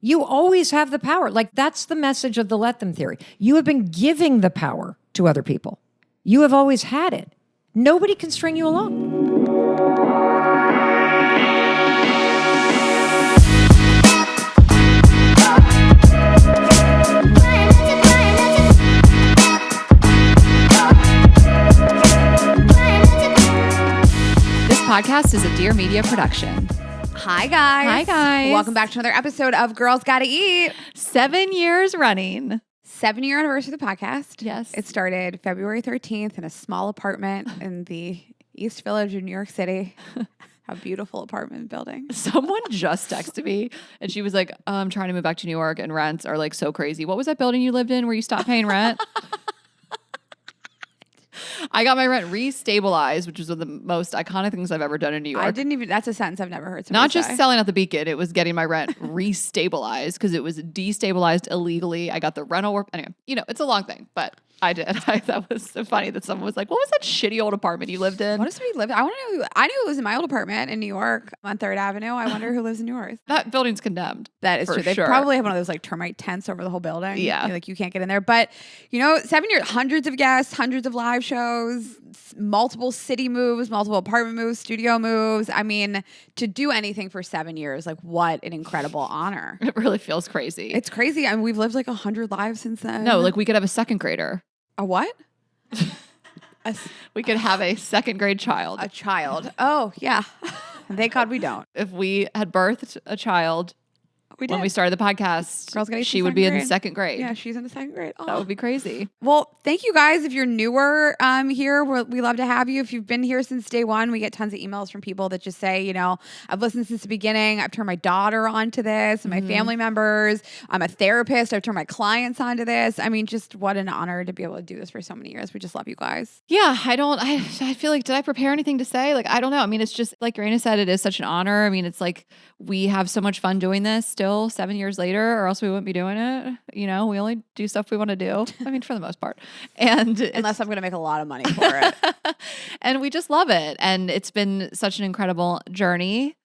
You always have the power. Like, that's the message of the let them theory. You have been giving the power to other people. You have always had it. Nobody can string you along. This podcast is a Dear Media production. Hi, guys. Hi, guys. Welcome back to another episode of Girls Gotta Eat. 7 years running. 7-year anniversary of the podcast. Yes. It started February 13th in a small apartment in the East Village of New York City. A beautiful apartment building. Someone just texted me and she was like, I'm trying to move back to New York and rents are like so crazy. What was that building you lived in where you stopped paying rent? I got my rent restabilized, which is one of the most iconic things I've ever done in New York. That's a sentence I've never heard somebody Not just say. selling out the Beacon, it was getting my rent restabilized because it was destabilized illegally. I got the rental work. Anyway, it's a long thing, but I did. That was so funny that someone was like, what was that shitty old apartment you lived in? What does somebody live in? I want to know. I knew it was in my old apartment in New York on 3rd Avenue. I wonder who lives in yours. That building's condemned. That is for true. They sure. probably have one of those like termite tents over the whole building. Yeah. Like you can't get in there. But 7 years, hundreds of guests, hundreds of live shows, multiple city moves, multiple apartment moves, studio moves. I mean, to do anything for 7 years, like what an incredible honor. It really feels crazy. It's crazy. I mean, we've lived like 100 lives since then. No, like we could have a second grader. A what? We could have a second grade child. A child. Oh, yeah. Thank God we don't. If we had birthed a child when we started the podcast, Girls Gotta Eat she in would be in second grade. second grade. Yeah, she's in the 2nd grade. That would be crazy. Well, thank you guys. If you're newer here, we love to have you. If you've been here since day one, we get tons of emails from people that just say, I've listened since the beginning. I've turned my daughter onto this and my family members. I'm a therapist. I've turned my clients onto this. I mean, just what an honor to be able to do this for so many years. We just love you guys. Yeah, I feel like, did I prepare anything to say? Like, I don't know. I mean, it's just like Rayna said, it is such an honor. I mean, it's like we have so much fun doing this still 7 years later, or else we wouldn't be doing it. We only do stuff we want to do. I mean, for the most part. And unless I'm going to make a lot of money for it. And we just love it. And it's been such an incredible journey.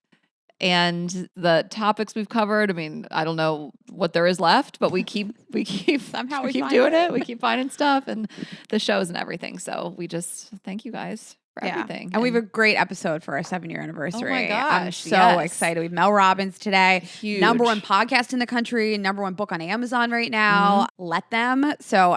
And the topics we've covered, I mean, I don't know what there is left, but we keep somehow we keep doing it. We keep finding stuff and the shows and everything. So we just thank you guys for everything. And we have a great episode for our 7-year anniversary. Oh my gosh, I'm so yes. excited. We have Mel Robbins today. Huge. #1 podcast in the country, #1 book on Amazon right now. Let them. So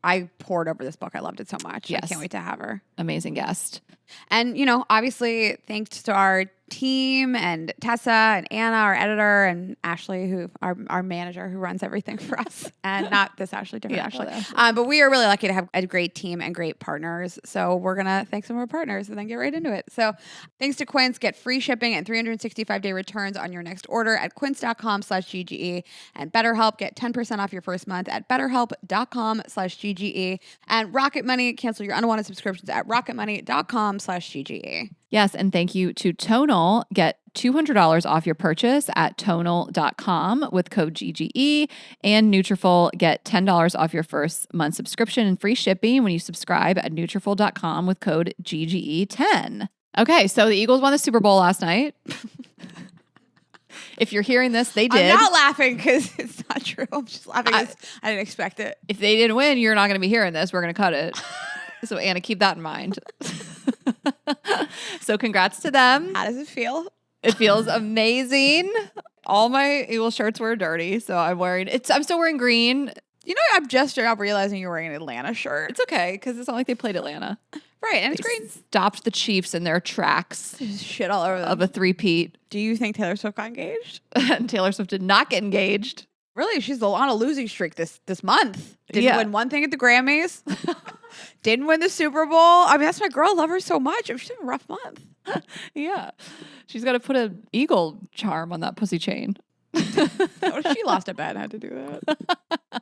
I poured over this book. I loved it so much. Yes. I can't wait to have her. Amazing guest. And, obviously, thanks to our team and Tessa and Anna, our editor, and Ashley, who our manager who runs everything for us. And not this Ashley, different Ashley. But we are really lucky to have a great team and great partners. So we're going to thank some of our partners and then get right into it. So thanks to Quince, get free shipping and 365-day returns on your next order at quince.com/GGE. And BetterHelp, get 10% off your first month at betterhelp.com/GGE. And Rocket Money, cancel your unwanted subscriptions at rocketmoney.com/GGE. Yes, and thank you to Tonal. Get $200 off your purchase at tonal.com with code GGE. And Nutrafol, get $10 off your first month subscription and free shipping when you subscribe at Nutrafol.com with code GGE10. Okay, so the Eagles won the Super Bowl last night. If you're hearing this, they did. I'm not laughing because it's not true. I'm just laughing because I didn't expect it. If they didn't win, you're not going to be hearing this. We're going to cut it. So Anna, keep that in mind. So congrats to them. How does it feel? It feels amazing. All my Eagle shirts were dirty, so I'm still wearing green. I'm just now realizing you're wearing an Atlanta shirt. It's okay because it's not like they played Atlanta. Right, and it's green. Stopped the Chiefs in their tracks There's shit all over them. of a three-peat. Do you think Taylor Swift got engaged? And Taylor Swift did not get engaged. Really? She's on a losing streak this month. Didn't Yeah. win one thing at the Grammys. Didn't win the Super Bowl. I mean, that's my girl. I love her so much. She's having a rough month. Yeah. She's got to put an eagle charm on that pussy chain. She lost a bet and had to do that.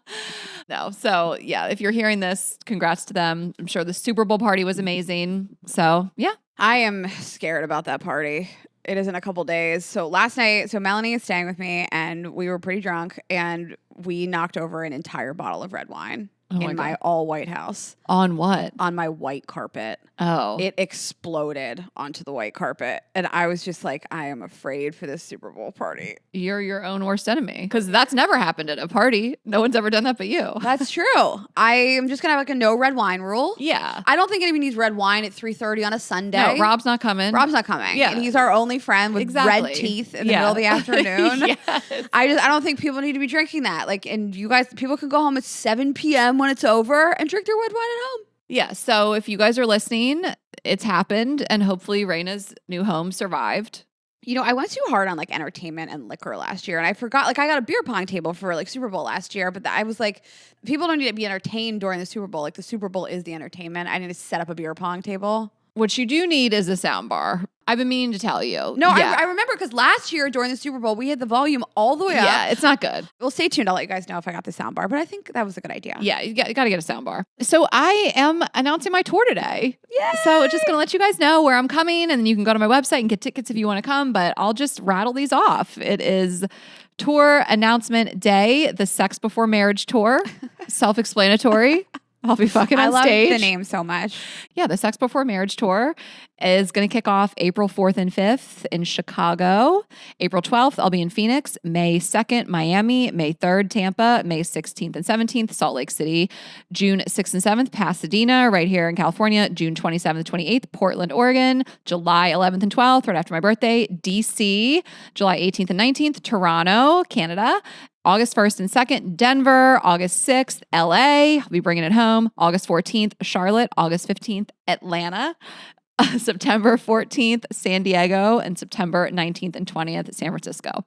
No. So, yeah, if you're hearing this, congrats to them. I'm sure the Super Bowl party was amazing. So, yeah. I am scared about that party. It is in a couple days. So last night, Melanie is staying with me and we were pretty drunk and we knocked over an entire bottle of red wine. in my all white house. On what? On my white carpet. Oh. It exploded onto the white carpet. And I was just like, I am afraid for this Super Bowl party. You're your own worst enemy. Because that's never happened at a party. No one's ever done that but you. That's true. I am just going to have like a no red wine rule. Yeah. I don't think anybody needs red wine at 3:30 on a Sunday. No, Rob's not coming. Rob's not coming. Yeah. And he's our only friend with red teeth in the middle of the afternoon. Yes. I don't think people need to be drinking that. Like, and you guys, people can go home at 7 p.m. when it's over and drink their red wine at home. Yeah. So if you guys are listening, it's happened. And hopefully Rayna's new home survived. You know, I went too hard on like entertainment and liquor last year, and I forgot. Like, I got a beer pong table for like Super Bowl last year, but I was like, people don't need to be entertained during the Super Bowl. Like, the Super Bowl is the entertainment. I need to set up a beer pong table. What you do need is a sound bar. I've been meaning to tell you. No, yeah. I remember because last year during the Super Bowl, we had the volume all the way up. Yeah, it's not good. Well, stay tuned. I'll let you guys know if I got the sound bar, but I think that was a good idea. Yeah, you got to get a sound bar. So I am announcing my tour today. Yeah. So just going to let you guys know where I'm coming, and then you can go to my website and get tickets if you want to come, but I'll just rattle these off. It is tour announcement day, the Sex Before Marriage tour, self-explanatory. I'll be fucking on stage. I love the name so much. Yeah, the Sex Before Marriage tour is going to kick off April 4th and 5th in Chicago. April 12th, I'll be in Phoenix. May 2nd, Miami. May 3rd, Tampa. May 16th and 17th, Salt Lake City. June 6th and 7th, Pasadena, right here in California. June 27th and 28th, Portland, Oregon. July 11th and 12th, right after my birthday, DC. July 18th and 19th, Toronto, Canada. August 1st and 2nd, Denver. August 6th, LA. I'll be bringing it home. August 14th, Charlotte. August 15th, Atlanta. September 14th, San Diego. And September 19th and 20th, San Francisco.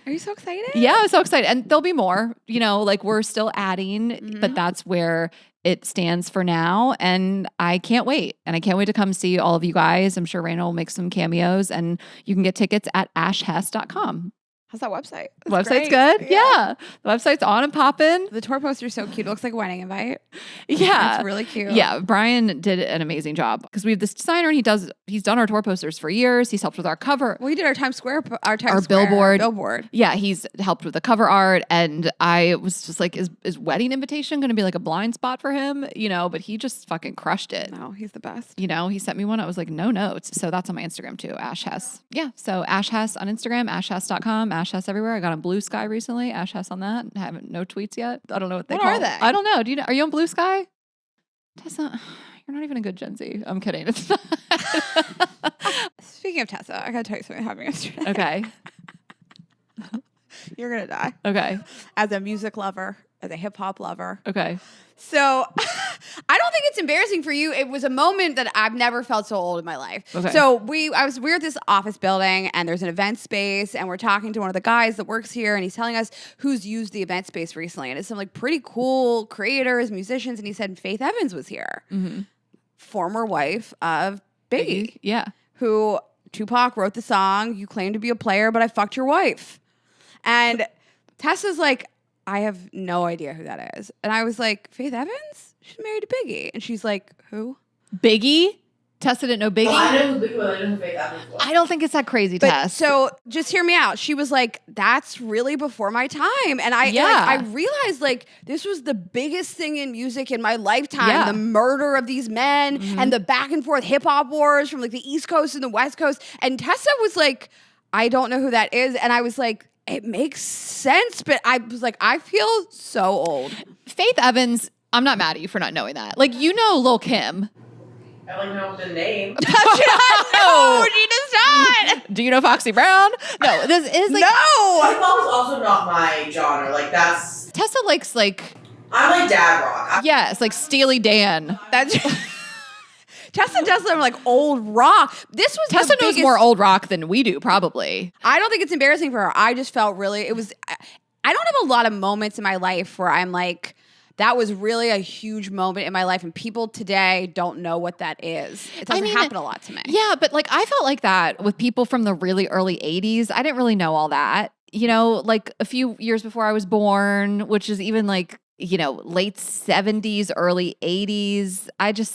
Are you so excited? Yeah, I'm so excited. And there'll be more. You know, like we're still adding, but that's where it stands for now. And I can't wait. And I can't wait to come see all of you guys. I'm sure Rayna will make some cameos. And you can get tickets at ashhess.com. How's that website? The website's good. Yeah. The website's on and popping. The tour poster's so cute. It looks like a wedding invite. Yeah. It's really cute. Yeah. Brian did an amazing job because we have this designer and he's done our tour posters for years. He's helped with our cover. Well, he did our Times Square, our billboard. Yeah. He's helped with the cover art. And I was just like, is wedding invitation going to be like a blind spot for him? You know, but he just fucking crushed it. No, he's the best. You know, he sent me one. I was like, no notes. So that's on my Instagram too. Ash Hess. Yeah. So Ash Hess on Instagram, ashhess.com. Ash Hess everywhere. I got on Blue Sky recently. Ash Hess on that. I haven't no tweets yet. I don't know what they call are they? I don't know. Do you know? Are you on Blue Sky? Tessa, you're not even a good Gen Z. I'm kidding. It's not. Speaking of Tessa, I gotta tell you something that happened yesterday. Okay. You're gonna die. Okay. As a music lover, as a hip hop lover. Okay. So I don't think it's embarrassing for you. It was a moment that I've never felt so old in my life. Okay. So we're at this office building and there's an event space and we're talking to one of the guys that works here and he's telling us who's used the event space recently. And it's some like pretty cool creators, musicians. And he said Faith Evans was here. Mm-hmm. Former wife of Biggie. Yeah. Who Tupac wrote the song, "You Claim to Be a Player, but I Fucked Your Wife." And Tessa's like, I have no idea who that is. And I was like, Faith Evans? She's married to Biggie. And she's like, who? Biggie? Tessa didn't know Biggie? Oh, I know who Biggie was. I didn't know who Faith Evans was. I don't think it's that crazy, But Tess. so just hear me out. She was like, that's really before my time. And I realized like this was the biggest thing in music in my lifetime. Yeah. The murder of these men and the back and forth hip hop wars from like the East Coast and the West Coast. And Tessa was like, I don't know who that is. And I was like, it makes sense, but I was like, I feel so old. Faith Evans, I'm not mad at you for not knowing that. Like, you know Lil' Kim. I only know the name. No, she does not. Do you know Foxy Brown? No, this is like... No. Hip hop is also not my genre. Like, that's... Tessa likes like... I like dad rock. Yes, like Steely Dan. That's... Tessa does some like old rock. This was Tessa knows more old rock than we do, probably. I don't think it's embarrassing for her. I just felt really, I don't have a lot of moments in my life where I'm like, that was really a huge moment in my life and people today don't know what that is. It doesn't happen a lot to me. Yeah, but like I felt like that with people from the really early 80s. I didn't really know all that. You know, like a few years before I was born, which is even like late 70s, early 80s.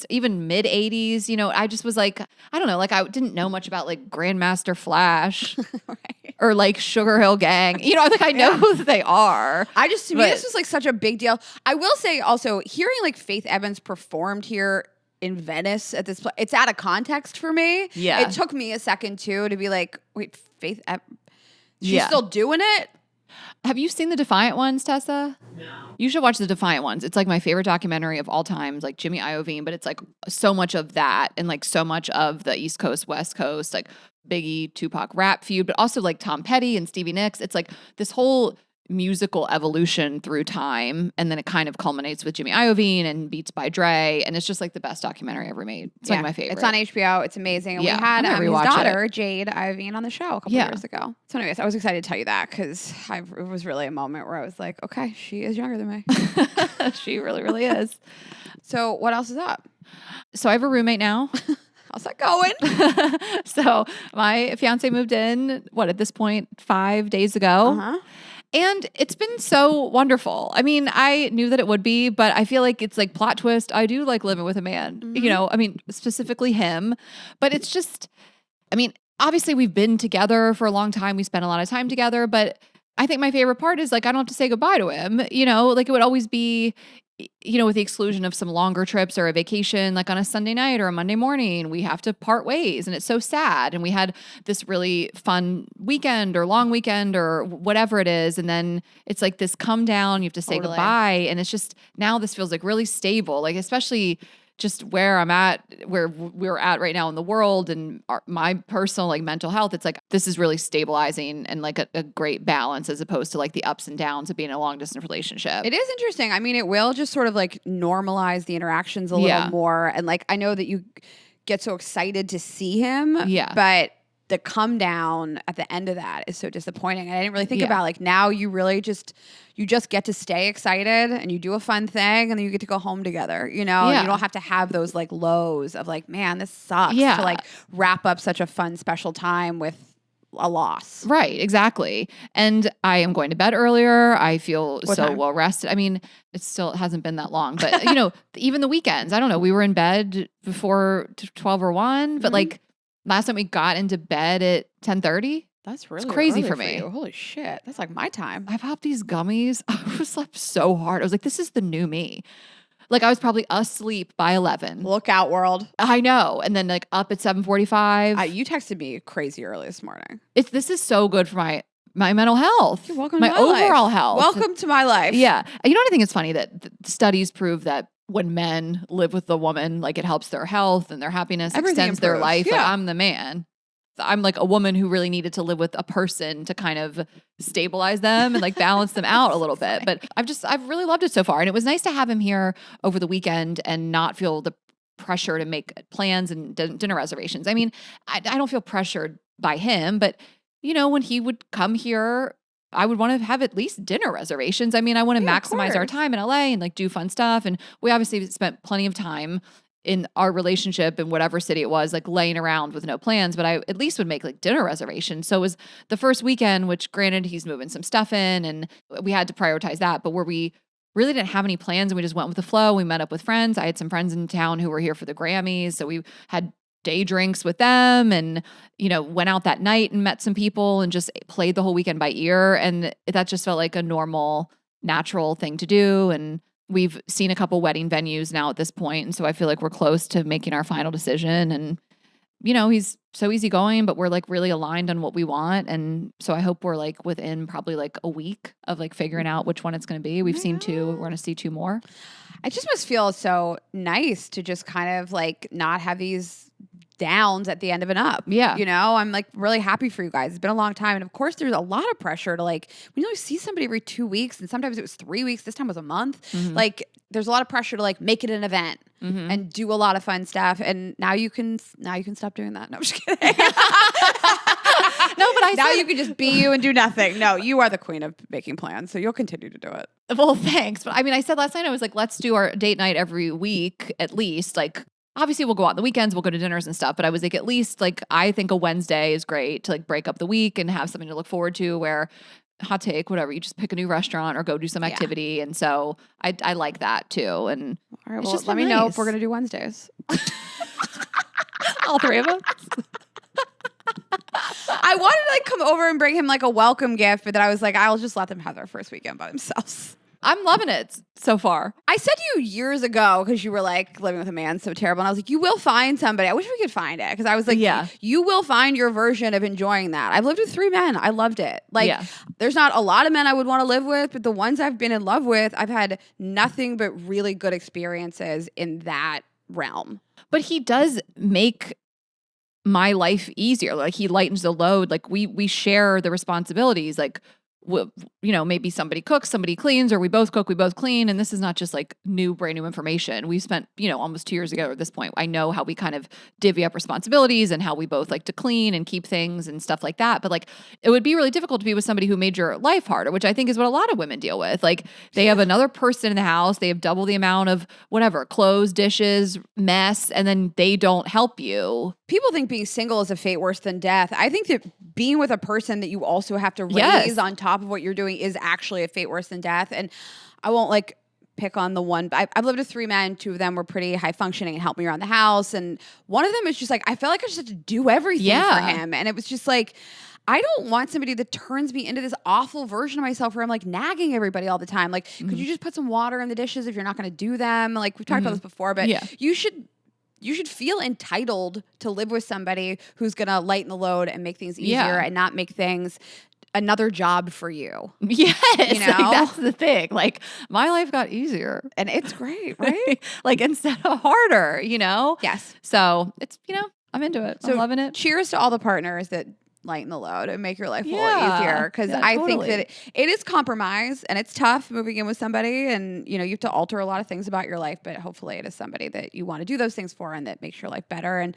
Even mid 80s, I just was like, I don't know, like I didn't know much about like Grandmaster Flash Right. or like Sugar Hill Gang. Like I know who they are. To me, this was like such a big deal. I will say also, hearing like Faith Evans performed here in Venice at this place, it's out of context for me. Yeah. It took me a second too to be like, wait, she's still doing it? Have you seen the Defiant Ones, Tessa? No. You should watch the Defiant Ones. It's like my favorite documentary of all time, like Jimmy Iovine, but it's like so much of that and like so much of the East Coast, West Coast, like Biggie, Tupac rap feud, but also like Tom Petty and Stevie Nicks. It's like this whole musical evolution through time, and then it kind of culminates with Jimmy Iovine and Beats by Dre, and it's just like the best documentary ever made. It's like my favorite. It's on HBO. It's amazing. And we had I'm gonna his rewatch daughter, Jade Iovine, on the show a couple years ago. So anyways, I was excited to tell you that because it was really a moment where I was like, okay, she is younger than me. She really, really is. So what else is up? So I have a roommate now. How's that going? So my fiance moved in, at this point, 5 days ago. Uh-huh. And it's been so wonderful. I mean, I knew that it would be, but I feel like it's like plot twist. I do like living with a man, specifically him. But it's just, obviously we've been together for a long time. We spent a lot of time together. But I think my favorite part is like I don't have to say goodbye to him. Like it would always be, with the exclusion of some longer trips or a vacation, like on a Sunday night or a Monday morning, we have to part ways. And it's so sad. And we had this really fun weekend or long weekend or whatever it is. And then it's like this come down, you have to say goodbye. And it's just, now this feels like really stable, like especially just where I'm at, where we're at right now in the world and my personal like mental health. It's like, this is really stabilizing and like a great balance as opposed to like the ups and downs of being in a long distance relationship. It is interesting. I mean, it will just sort of like normalize the interactions a little more. And like, I know that you get so excited to see him, but the come down at the end of that is so disappointing. And I didn't really think about like now you really just get to stay excited and you do a fun thing and then you get to go home together, and you don't have to have those like lows of like, man, this sucks to like wrap up such a fun, special time with a loss. Right, exactly. And I am going to bed earlier. I feel well rested. I mean, it still hasn't been that long, but even the weekends, I don't know. We were in bed before 12 or 1, but like last time we got into bed at 10:30. That's really crazy early for me. You. Holy shit. That's like my time. I've popped these gummies. I slept so hard. I was like, this is the new me. Like I was probably asleep by 11. Look out, world. I know. And then like up at 7:45. You texted me crazy early this morning. This is so good for my mental health. You're welcome my to my overall life. health. Welcome to my life. Yeah. I think it's funny that the studies prove that when men live with the woman, like it helps their health and their happiness, extends their life. Yeah. Like I'm the man. I'm like a woman who really needed to live with a person to kind of stabilize them and like balance them out a little bit. But I've really loved it so far. And it was nice to have him here over the weekend and not feel the pressure to make plans and dinner reservations. I mean, I don't feel pressured by him, but when he would come here, I would want to have at least dinner reservations. I mean, I want to maximize our time in LA and like do fun stuff. And we obviously spent plenty of time in our relationship in whatever city it was, like laying around with no plans, but I at least would make like dinner reservations. So it was the first weekend, which granted he's moving some stuff in and we had to prioritize that, but where we really didn't have any plans and we just went with the flow. We met up with friends. I had some friends in town who were here for the Grammys. So we had day drinks with them and, went out that night and met some people and just played the whole weekend by ear. And that just felt like a normal, natural thing to do. And we've seen a couple wedding venues now at this point, and so I feel like we're close to making our final decision. And he's so easygoing, but we're like really aligned on what we want, and so I hope we're like within probably like a week of like figuring out which one it's going to be. We've seen 2. We're going to see 2 more. It just must feel so nice to just kind of like not have these downs at the end of an up. Yeah. I'm like really happy for you guys. It's been a long time. And of course there's a lot of pressure to like, when you only see somebody every 2 weeks and sometimes it was 3 weeks, this time was a month. Like there's a lot of pressure to like make it an event and do a lot of fun stuff. And now you can stop doing that. No, I'm just kidding. No, but now you can just be you and do nothing. No, you are the queen of making plans. So you'll continue to do it. Well, thanks. But I mean, I said last night, I was like, let's do our date night every week at least. Like, obviously we'll go out on the weekends, we'll go to dinners and stuff. But I was like, at least like, I think a Wednesday is great to like break up the week and have something to look forward to where hot take, whatever. You just pick a new restaurant or go do some activity. And so I like that too. And All right, it's well, just let me been know nice. if we're going to do Wednesdays. All three of us. I wanted to like come over and bring him like a welcome gift, but then I was like, I'll just let them have their first weekend by themselves. I'm loving it so far. I said to you years ago, because you were like, living with a man so terrible. And I was like, you will find somebody. I wish we could find it. Because I was like, you will find your version of enjoying that. I've lived with 3 men. I loved it. Like, there's not a lot of men I would want to live with, but the ones I've been in love with, I've had nothing but really good experiences in that realm. But he does make my life easier. Like, he lightens the load. Like, we share the responsibilities. Like, maybe somebody cooks, somebody cleans, or we both cook, we both clean. And this is not just like brand new information. We spent, almost 2 years ago at this point. I know how we kind of divvy up responsibilities and how we both like to clean and keep things and stuff like that. But like, it would be really difficult to be with somebody who made your life harder, which I think is what a lot of women deal with. Like, they have another person in the house, they have double the amount of whatever, clothes, dishes, mess, and then they don't help you. People think being single is a fate worse than death. I think that being with a person that you also have to raise on top of what you're doing is actually a fate worse than death. And I won't like pick on the one. I've lived with 3 men. 2 of them were pretty high functioning and helped me around the house. And one of them is just like, I felt like I just had to do everything for him. And it was just like, I don't want somebody that turns me into this awful version of myself where I'm like nagging everybody all the time. Like, could you just put some water in the dishes if you're not going to do them? Like, we've talked about this before, but you should feel entitled to live with somebody who's going to lighten the load and make things easier and not make things another job for you. Yes. Like, that's the thing. Like, my life got easier. And it's great, right? Like, instead of harder, Yes. So it's, I'm into it. I'm loving it. Cheers to all the partners that lighten the load and make your life a little easier. Because I think that it is compromise and it's tough moving in with somebody, and you have to alter a lot of things about your life, but hopefully it is somebody that you want to do those things for and that makes your life better. And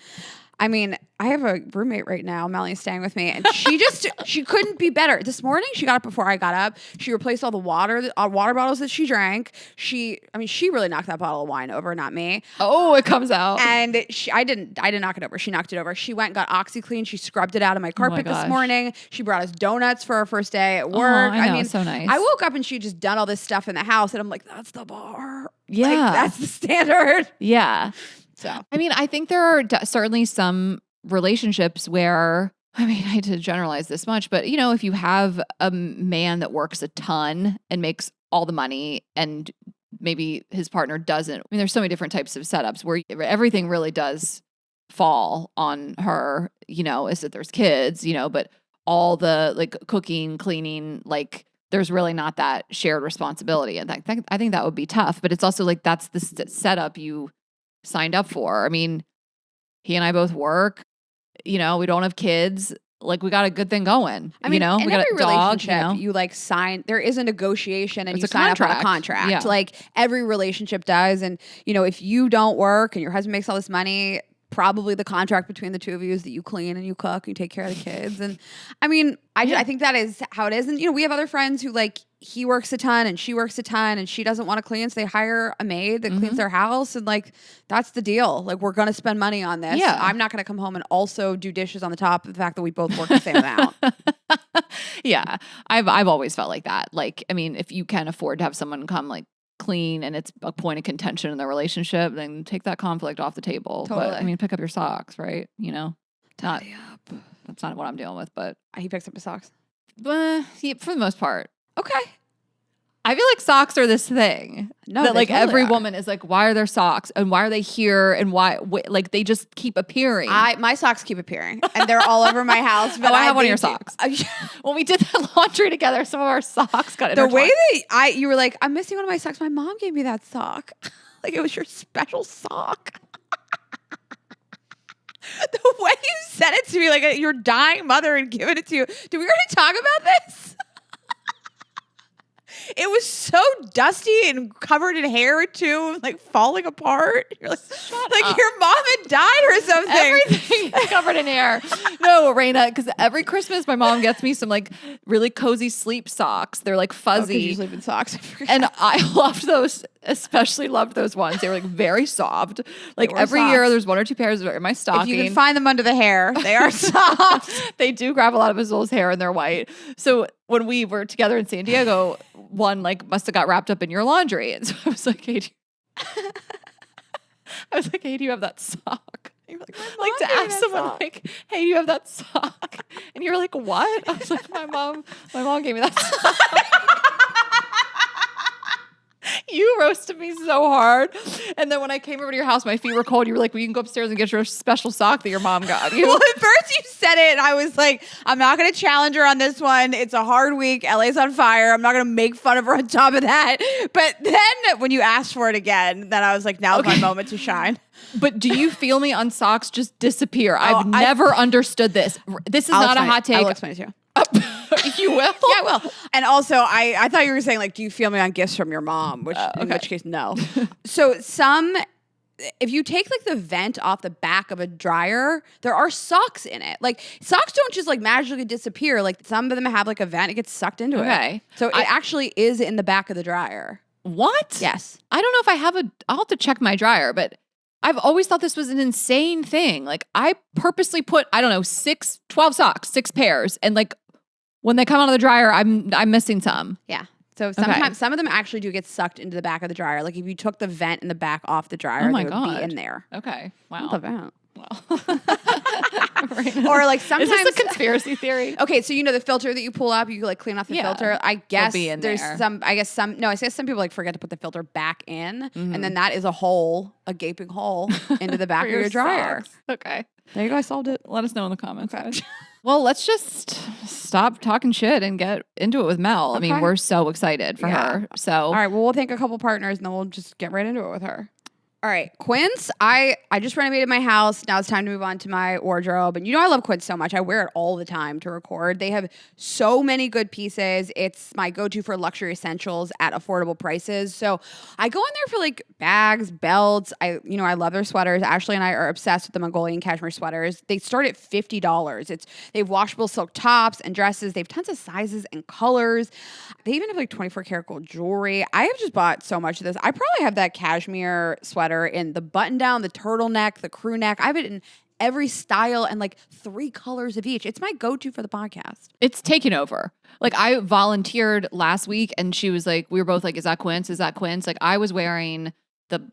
I mean, I have a roommate right now, Melanie's staying with me, and she couldn't be better. This morning, she got up before I got up. She replaced all the water bottles that she drank. She really knocked that bottle of wine over, not me. Oh, it comes out. And I didn't knock it over. She knocked it over. She went and got OxyClean. She scrubbed it out of my carpet this morning. She brought us donuts for our first day at work. I know, so nice. I woke up and she just done all this stuff in the house, and I'm like, that's the bar. Yeah. Like, that's the standard. Yeah. So, I think there are certainly some relationships where, I hate to generalize this much, but if you have a man that works a ton and makes all the money and maybe his partner doesn't, there's so many different types of setups where everything really does fall on her, is that there's kids, but all the like cooking, cleaning, like there's really not that shared responsibility. And I think that would be tough, but it's also like, that's the setup you signed up for. He and I both work, we don't have kids. Like, we got a good thing going. we got a every dog, relationship, you like sign, there is a negotiation and It's you a sign up on a contract. contract. Yeah. Like, every relationship does. And, if you don't work and your husband makes all this money, probably the contract between the two of you is that you clean and you cook and you take care of the kids. And I think that is how it is. And, we have other friends who like, he works a ton and she works a ton and she doesn't want to clean. So they hire a maid that cleans their house. And like, that's the deal. Like, we're going to spend money on this. Yeah. I'm not going to come home and also do dishes on the top of the fact that we both work the same amount. Yeah. I've always felt like that. Like, if you can afford to have someone come like clean and it's a point of contention in the relationship, then take that conflict off the table. Totally. But pick up your socks, right? Tidy up. That's not what I'm dealing with, but He picks up his socks. for the most part. Okay. I feel like socks are this thing No, that they like totally every are. woman is like, why are there socks and why are they here and why like they just keep appearing. My socks keep appearing and they're all over my house. But I have one of your think- socks. When we did the laundry together, some of our socks got The intertwined. way that you were like, I'm missing one of my socks. My mom gave me that sock. Like, it was your special sock. The way you said it to me, like your dying mother and giving it to you. Did we already talk about this? It was so dusty and covered in hair too, like falling apart. You're like, your mom had died or something. Everything is covered in hair. No, Rayna, because every Christmas my mom gets me some like really cozy sleep socks. They're like fuzzy. You sleep in socks. I forgot. And I loved those, especially loved those ones. They were like very soft. Like were every soft. year there's 1 or 2 pairs in my stocking. If you can find them under the hair, they are soft. They do grab a lot of Azul's hair and they're white. So when we were together in San Diego, one like must have got wrapped up in your laundry. And so I was like, hey, do you have that sock? You're like to ask someone like, hey, do you have that sock? And you were like, what? I was like, my mom gave me that sock. You roasted me so hard. And then when I came over to your house, my feet were cold. You were like, well, you can go upstairs and get your special sock that your mom got you. Well, at first you said it, and I was like, I'm not going to challenge her on this one. It's a hard week. LA's on fire. I'm not going to make fun of her on top of that. But then when you asked for it again, then I was like, now's my moment to shine. But do you feel me on socks just disappear? I've never understood this. This is not a hot take. I'll explain it to you. You will? Yeah, I will. And also, I thought you were saying, like, do you feel me on gifts from your mom? Which, in which case, no. So if you take like the vent off the back of a dryer, there are socks in it. Like socks don't just like magically disappear. Like some of them have like a vent, it gets sucked into it. So it actually is in the back of the dryer. What? Yes. I don't know if I'll have to check my dryer, but I've always thought this was an insane thing. Like I purposely put, 12 socks, 6 pairs. And like when they come out of the dryer, I'm missing some. Yeah. So sometimes some of them actually do get sucked into the back of the dryer. Like if you took the vent in the back off the dryer, they would be in there. Okay. Wow. The vent. Well. Or like sometimes. Is this a conspiracy theory? Okay, so you know the filter that you pull up, you like clean off the filter. I guess there's there. I guess some people like forget to put the filter back in, and then that is a gaping hole into the back of your dryer. Socks. Okay. There you go, I solved it. Let us know in the comments. Guys. Well, let's just stop talking shit and get into it with Mel. I mean, we're so excited for her. So all right, well, we'll thank a couple partners and then we'll just get right into it with her. All right, Quince, I just renovated my house. Now it's time to move on to my wardrobe. And you know I love Quince so much. I wear it all the time to record. They have so many good pieces. It's my go-to for luxury essentials at affordable prices. So I go in there for like bags, belts. I love their sweaters. Ashley and I are obsessed with the Mongolian cashmere sweaters. They start at $50. They have washable silk tops and dresses. They have tons of sizes and colors. They even have like 24 karat gold jewelry. I have just bought so much of this. I probably have that cashmere sweater in the button down, the turtleneck, the crew neck. I have it in every style and like 3 colors of each. It's my go-to for the podcast. It's taken over. Like I volunteered last week and she was like, we were both like, is that Quince? Is that Quince? Like I was wearing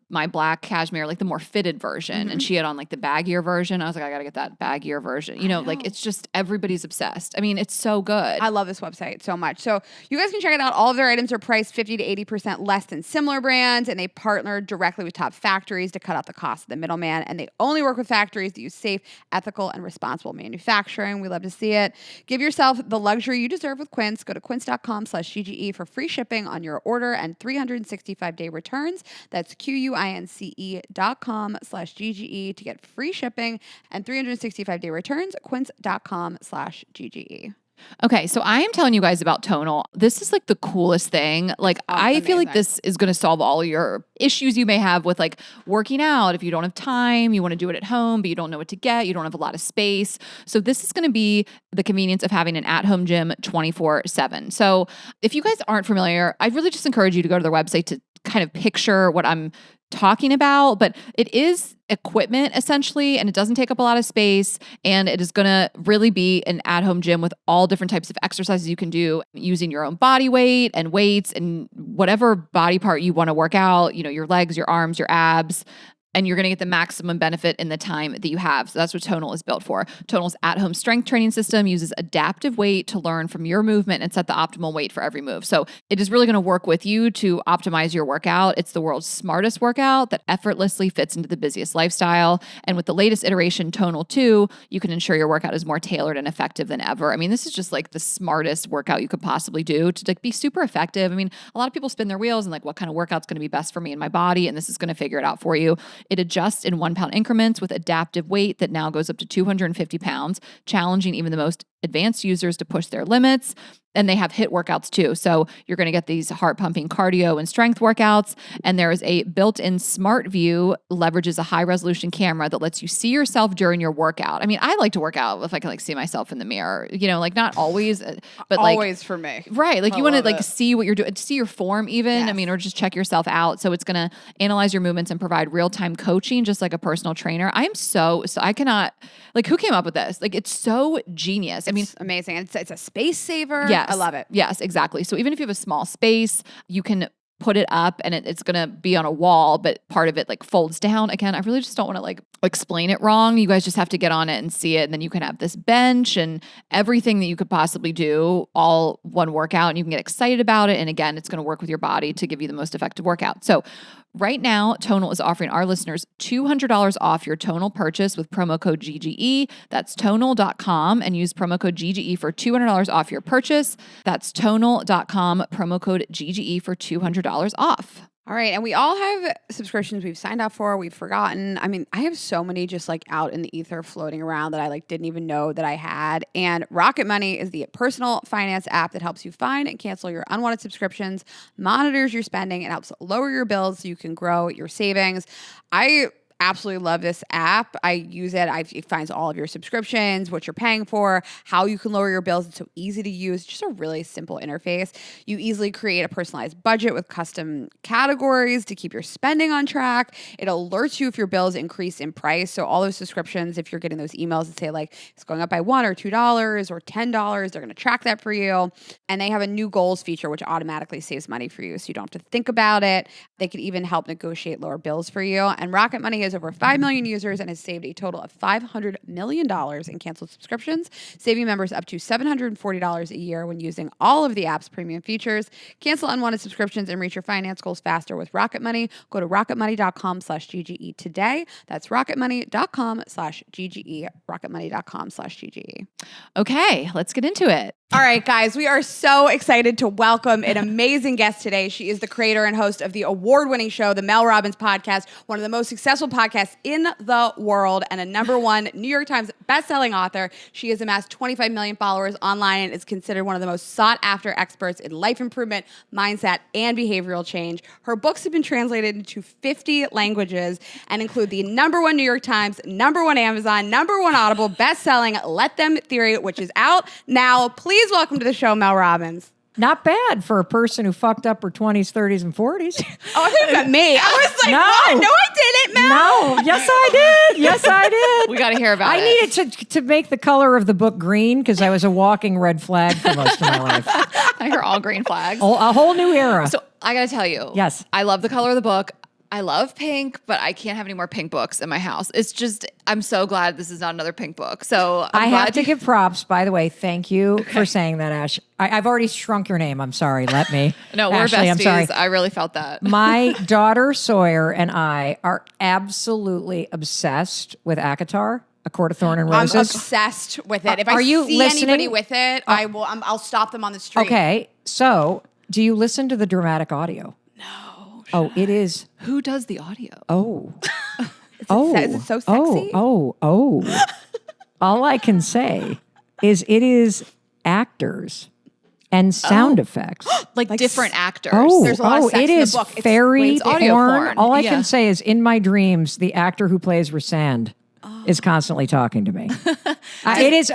my black cashmere, like the more fitted version. And she had on like the baggier version. I was like, I got to get that baggier version. Like it's just everybody's obsessed. I mean, it's so good. I love this website so much. So you guys can check it out. All of their items are priced 50 to 80% less than similar brands. And they partner directly with top factories to cut out the cost of the middleman. And they only work with factories that use safe, ethical, and responsible manufacturing. We love to see it. Give yourself the luxury you deserve with Quince. Go to quince.com/GGE for free shipping on your order and 365-day returns. That's QUINCE.com/GGE to get free shipping and 365-day returns. Quince.com/GGE. Okay, so I am telling you guys about Tonal. This is like the coolest thing. Like I feel like this is going to solve all your issues you may have with like working out. If you don't have time, you want to do it at home, but you don't know what to get, you don't have a lot of space. So this is going to be the convenience of having an at-home gym 24/7. So if you guys aren't familiar, I'd really just encourage you to go to their website to kind of picture what I'm talking about, but it is equipment essentially, and it doesn't take up a lot of space, and it is going to really be an at-home gym with all different types of exercises you can do using your own body weight and weights and whatever body part you want to work out, your legs, your arms, your abs. And you're going to get the maximum benefit in the time that you have. So that's what Tonal is built for. Tonal's at-home strength training system uses adaptive weight to learn from your movement and set the optimal weight for every move. So it is really going to work with you to optimize your workout. It's the world's smartest workout that effortlessly fits into the busiest lifestyle. And with the latest iteration, Tonal 2, you can ensure your workout is more tailored and effective than ever. I mean, this is just like the smartest workout you could possibly do to like be super effective. I mean, a lot of people spin their wheels and like, what kind of workout's going to be best for me and my body? And this is going to figure it out for you. It adjusts in 1 pound increments with adaptive weight that now goes up to 250 pounds, challenging even the most advanced users to push their limits. And they have HIIT workouts too. So you're going to get these heart pumping cardio and strength workouts. And there is a built-in smart view, leverages a high resolution camera that lets you see yourself during your workout. I mean, I like to work out if I can like see myself in the mirror, like not always, but like always for me. Right. Like you want to like see what you're doing, see your form even. Yes. I mean, or just check yourself out. So it's going to analyze your movements and provide real-time coaching, just like a personal trainer. I am so I cannot, like who came up with this? Like it's so genius. I mean, amazing. It's a space saver. Yes. Yes. I love it. Yes, exactly. So even if you have a small space, you can put it up and it's going to be on a wall, but part of it like folds down. Again, I really just don't want to like explain it wrong. You guys just have to get on it and see it. And then you can have this bench and everything that you could possibly do all one workout, and you can get excited about it. And again, it's going to work with your body to give you the most effective workout. So right now, Tonal is offering our listeners $200 off your Tonal purchase with promo code GGE. That's tonal.com and use promo code GGE for $200 off your purchase. That's tonal.com, promo code GGE for $200 off. All right. And we all have subscriptions we've signed up for, we've forgotten. I mean, I have so many just like out in the ether floating around that I like didn't even know that I had. And Rocket Money is the personal finance app that helps you find and cancel your unwanted subscriptions, monitors your spending, and helps lower your bills so you can grow your savings. I absolutely love this app. I use it. It finds all of your subscriptions, what you're paying for, how you can lower your bills. It's so easy to use. Just a really simple interface. You easily create a personalized budget with custom categories to keep your spending on track. It alerts you if your bills increase in price. So all those subscriptions, if you're getting those emails that say like it's going up by $1 or $2 or $10, they're going to track that for you. And they have a new goals feature, which automatically saves money for you. So you don't have to think about it. They could even help negotiate lower bills for you. And Rocket Money has over 5 million users and has saved a total of $500 million in canceled subscriptions, saving members up to $740 a year when using all of the app's premium features. Cancel unwanted subscriptions and reach your finance goals faster with Rocket Money. Go to rocketmoney.com/GGE today. That's rocketmoney.com/GGE, rocketmoney.com/GGE. Okay, let's get into it. All right, guys, we are so excited to welcome an amazing guest today. She is the creator and host of the award-winning show, the Mel Robbins Podcast, one of the most successful podcasts in the world, and a #1 New York Times bestselling author. She has amassed 25 million followers online and is considered one of the most sought-after experts in life improvement, mindset, and behavioral change. Her books have been translated into 50 languages and include the #1 New York Times, #1 Amazon, #1 Audible bestselling Let Them Theory, which is out now. Please welcome to the show, Mel Robbins. Not bad for a person who fucked up her 20s, 30s, and 40s. Oh, I think about me. I was like, No. what? No, I didn't, Mel. No. Yes, I did. Yes, I did. We got to hear about I it. needed to make the color of the book green because I was a walking red flag for most of my life. I hear all green flags. A whole new era. So I got to tell you. Yes. I love the color of the book. I love pink, but I can't have any more pink books in my house. It's just, I'm so glad this is not another pink book. So I have to give props, by the way. Thank you for saying that, Ash. I've already shrunk your name. I'm sorry. Let me. No, we're Ashley, besties. I'm sorry. I really felt that. My daughter Sawyer and I are absolutely obsessed with ACOTAR, A Court of Thorn and I'm Roses. obsessed with it. If Are I you see listening? anybody with it, I'll stop them on the street. Okay, so do you listen to the dramatic audio? Oh, it is. Who does the audio? Oh. Is it so sexy? Oh. All I can say is it is actors and sound effects. Like different actors. There's a lot of sex it in the is book. It's- fairy it's audio porn. All I Yeah. can say is in my dreams, the actor who plays Rysand is constantly talking to me. It is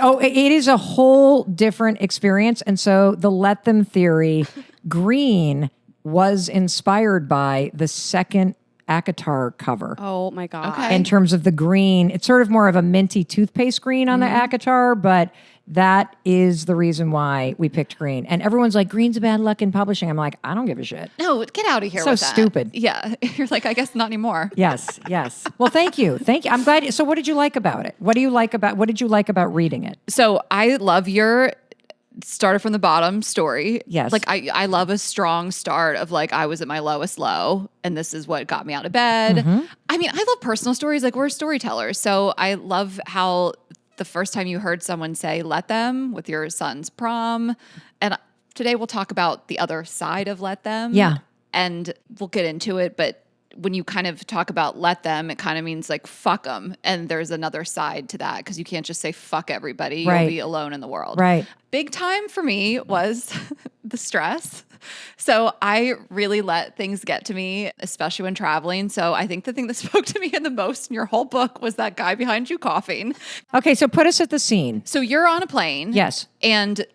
a whole different experience. And so the Let Them theory, green, was inspired by the second ACOTAR cover. Oh my God. Okay. In terms of the green, it's sort of more of a minty toothpaste green on the ACOTAR, but that is the reason why we picked green. And everyone's like, green's a bad luck in publishing. I'm like, I don't give a shit. No, get out of here So with that. stupid. Yeah. You're like, I guess not anymore. Yes. Well, thank you. I'm glad. So what did you like about it? What did you like about reading it? So I love your started from the bottom story. Yes. Like I love a strong start of like, I was at my lowest low and this is what got me out of bed. I mean, I love personal stories. Like we're storytellers. So I love how the first time you heard someone say, let them with your son's prom. And today we'll talk about the other side of let them. Yeah. And we'll get into it. But when you kind of talk about let them, it kind of means like fuck them. And there's another side to that because you can't just say fuck everybody. Right. You'll be alone in the world. Right. Big time for me was the stress. So I really let things get to me, especially when traveling. So I think the thing that spoke to me the most in your whole book was that guy behind you coughing. Okay, so put us at the scene. So you're on a plane. Yes. And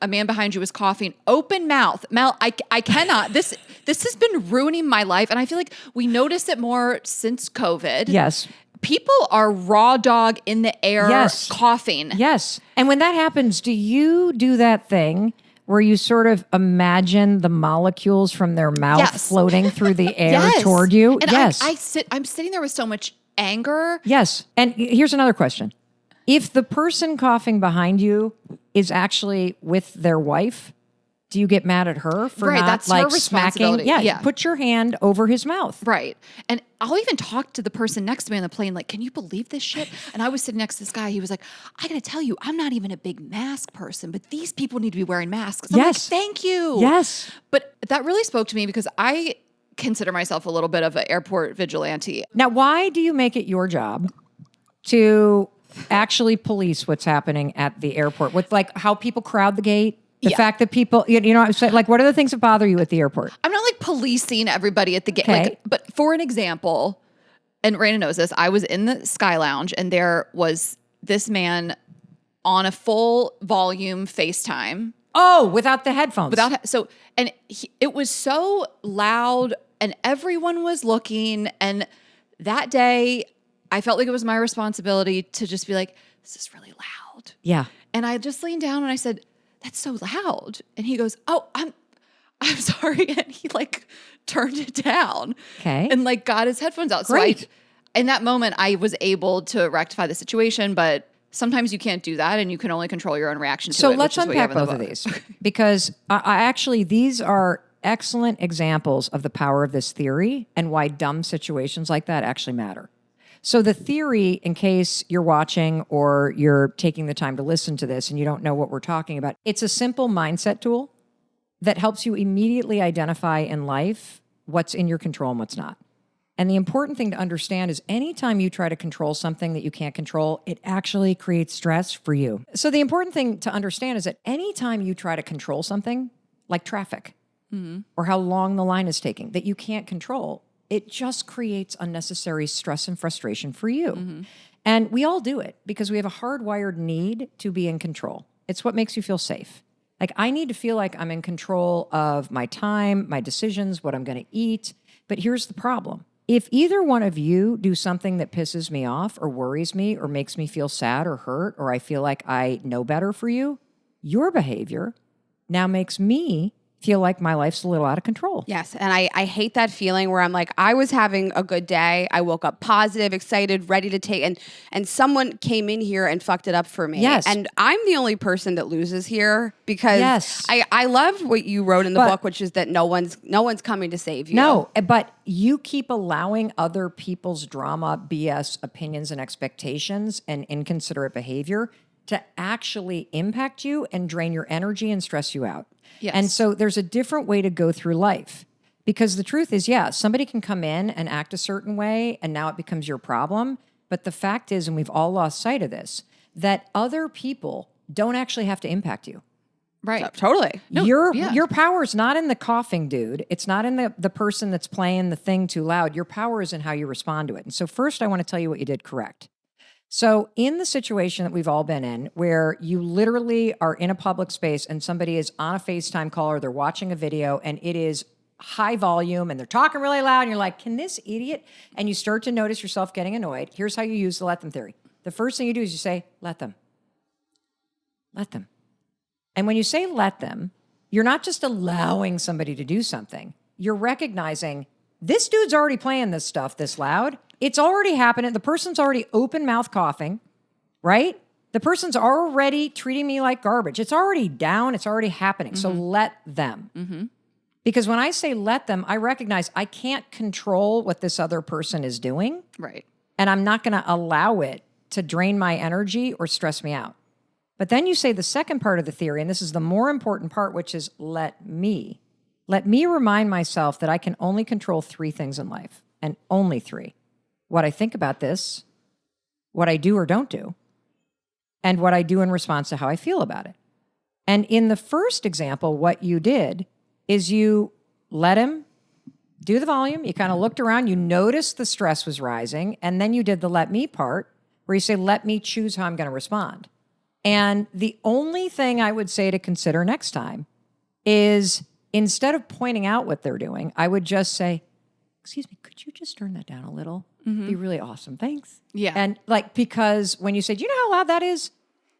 a man behind you was coughing, open mouth. Mel, I cannot. This has been ruining my life. And I feel like we notice it more since COVID. Yes. People are raw dog in the air Yes. coughing. Yes. And when that happens, do you do that thing where you sort of imagine the molecules from their mouth floating through the air toward you? And yes. I'm sitting there with so much anger. Yes. And here's another question. If the person coughing behind you is actually with their wife, do you get mad at her for not that's like her responsibility. smacking? Yeah, put your hand over his mouth. Right. And I'll even talk to the person next to me on the plane, like, can you believe this shit? And I was sitting next to this guy. He was like, I got to tell you, I'm not even a big mask person, but these people need to be wearing masks. I'm like, thank you. Yes. But that really spoke to me because I consider myself a little bit of an airport vigilante. Now, why do you make it your job to actually police what's happening at the airport with like how people crowd the gate? The fact that people, you know, I'm saying, like, what are the things that bother you at the airport? I'm not like policing everybody at the gate. Okay. Like, but for an example, and Rayna knows this, I was in the Sky Lounge and there was this man on a full volume FaceTime. Oh, without the headphones. It was so loud and everyone was looking. And that day, I felt like it was my responsibility to just be like, this is really loud. Yeah. And I just leaned down and I said, that's so loud. And he goes, oh, I'm sorry. And he like turned it down. Okay. And like got his headphones out. Great. So in that moment, I was able to rectify the situation, but sometimes you can't do that and you can only control your own reaction to it. So let's unpack both of these because I actually, these are excellent examples of the power of this theory and why dumb situations like that actually matter. So the theory, in case you're watching or you're taking the time to listen to this and you don't know what we're talking about, it's a simple mindset tool that helps you immediately identify in life what's in your control and what's not. And the important thing to understand is anytime you try to control something that you can't control, it actually creates stress for you. So the important thing to understand is that anytime you try to control something, like traffic, or how long the line is taking, that you can't control, it just creates unnecessary stress and frustration for you. And we all do it because we have a hardwired need to be in control. It's what makes you feel safe. Like, I need to feel like I'm in control of my time, my decisions, what I'm going to eat. But here's the problem. If either one of you do something that pisses me off or worries me or makes me feel sad or hurt, or I feel like I know better for you, your behavior now makes me feel like my life's a little out of control. Yes. And I hate that feeling where I'm like, I was having a good day. I woke up positive, excited, ready to take, and someone came in here and fucked it up for me. Yes. And I'm the only person that loses here because Yes. I loved what you wrote in the book, which is that no one's coming to save you. No, but you keep allowing other people's drama, BS, opinions, and expectations and inconsiderate behavior to actually impact you and drain your energy and stress you out. Yes. And so there's a different way to go through life. Because the truth is, yeah, somebody can come in and act a certain way and now it becomes your problem. But the fact is, and we've all lost sight of this, that other people don't actually have to impact you. Right. Totally. No, Your power is not in the coughing dude. It's not in the person that's playing the thing too loud. Your power is in how you respond to it. And so first I want to tell you what you did correct. So in the situation that we've all been in, where you literally are in a public space and somebody is on a FaceTime call or they're watching a video and it is high volume and they're talking really loud and you're like, can this idiot? And you start to notice yourself getting annoyed. Here's how you use the let them theory. The first thing you do is you say, let them. Let them. And when you say let them, you're not just allowing somebody to do something. You're recognizing this dude's already playing this stuff this loud. It's already happening. The person's already open mouth coughing, right? The person's already treating me like garbage. It's already down. It's already happening. So let them. Because when I say let them, I recognize I can't control what this other person is doing. Right. And I'm not going to allow it to drain my energy or stress me out. But then you say the second part of the theory, and this is the more important part, which is let me. Let me remind myself that I can only control 3 things in life, and only 3. What I think about this, what I do or don't do, and what I do in response to how I feel about it. And in the first example, what you did is you let him do the volume. You kind of looked around, you noticed the stress was rising, and then you did the let me part where you say, let me choose how I'm going to respond. And the only thing I would say to consider next time is instead of pointing out what they're doing, I would just say, excuse me, could you just turn that down a little? Be really awesome. Thanks. Yeah. And like, because when you say, do you know how loud that is?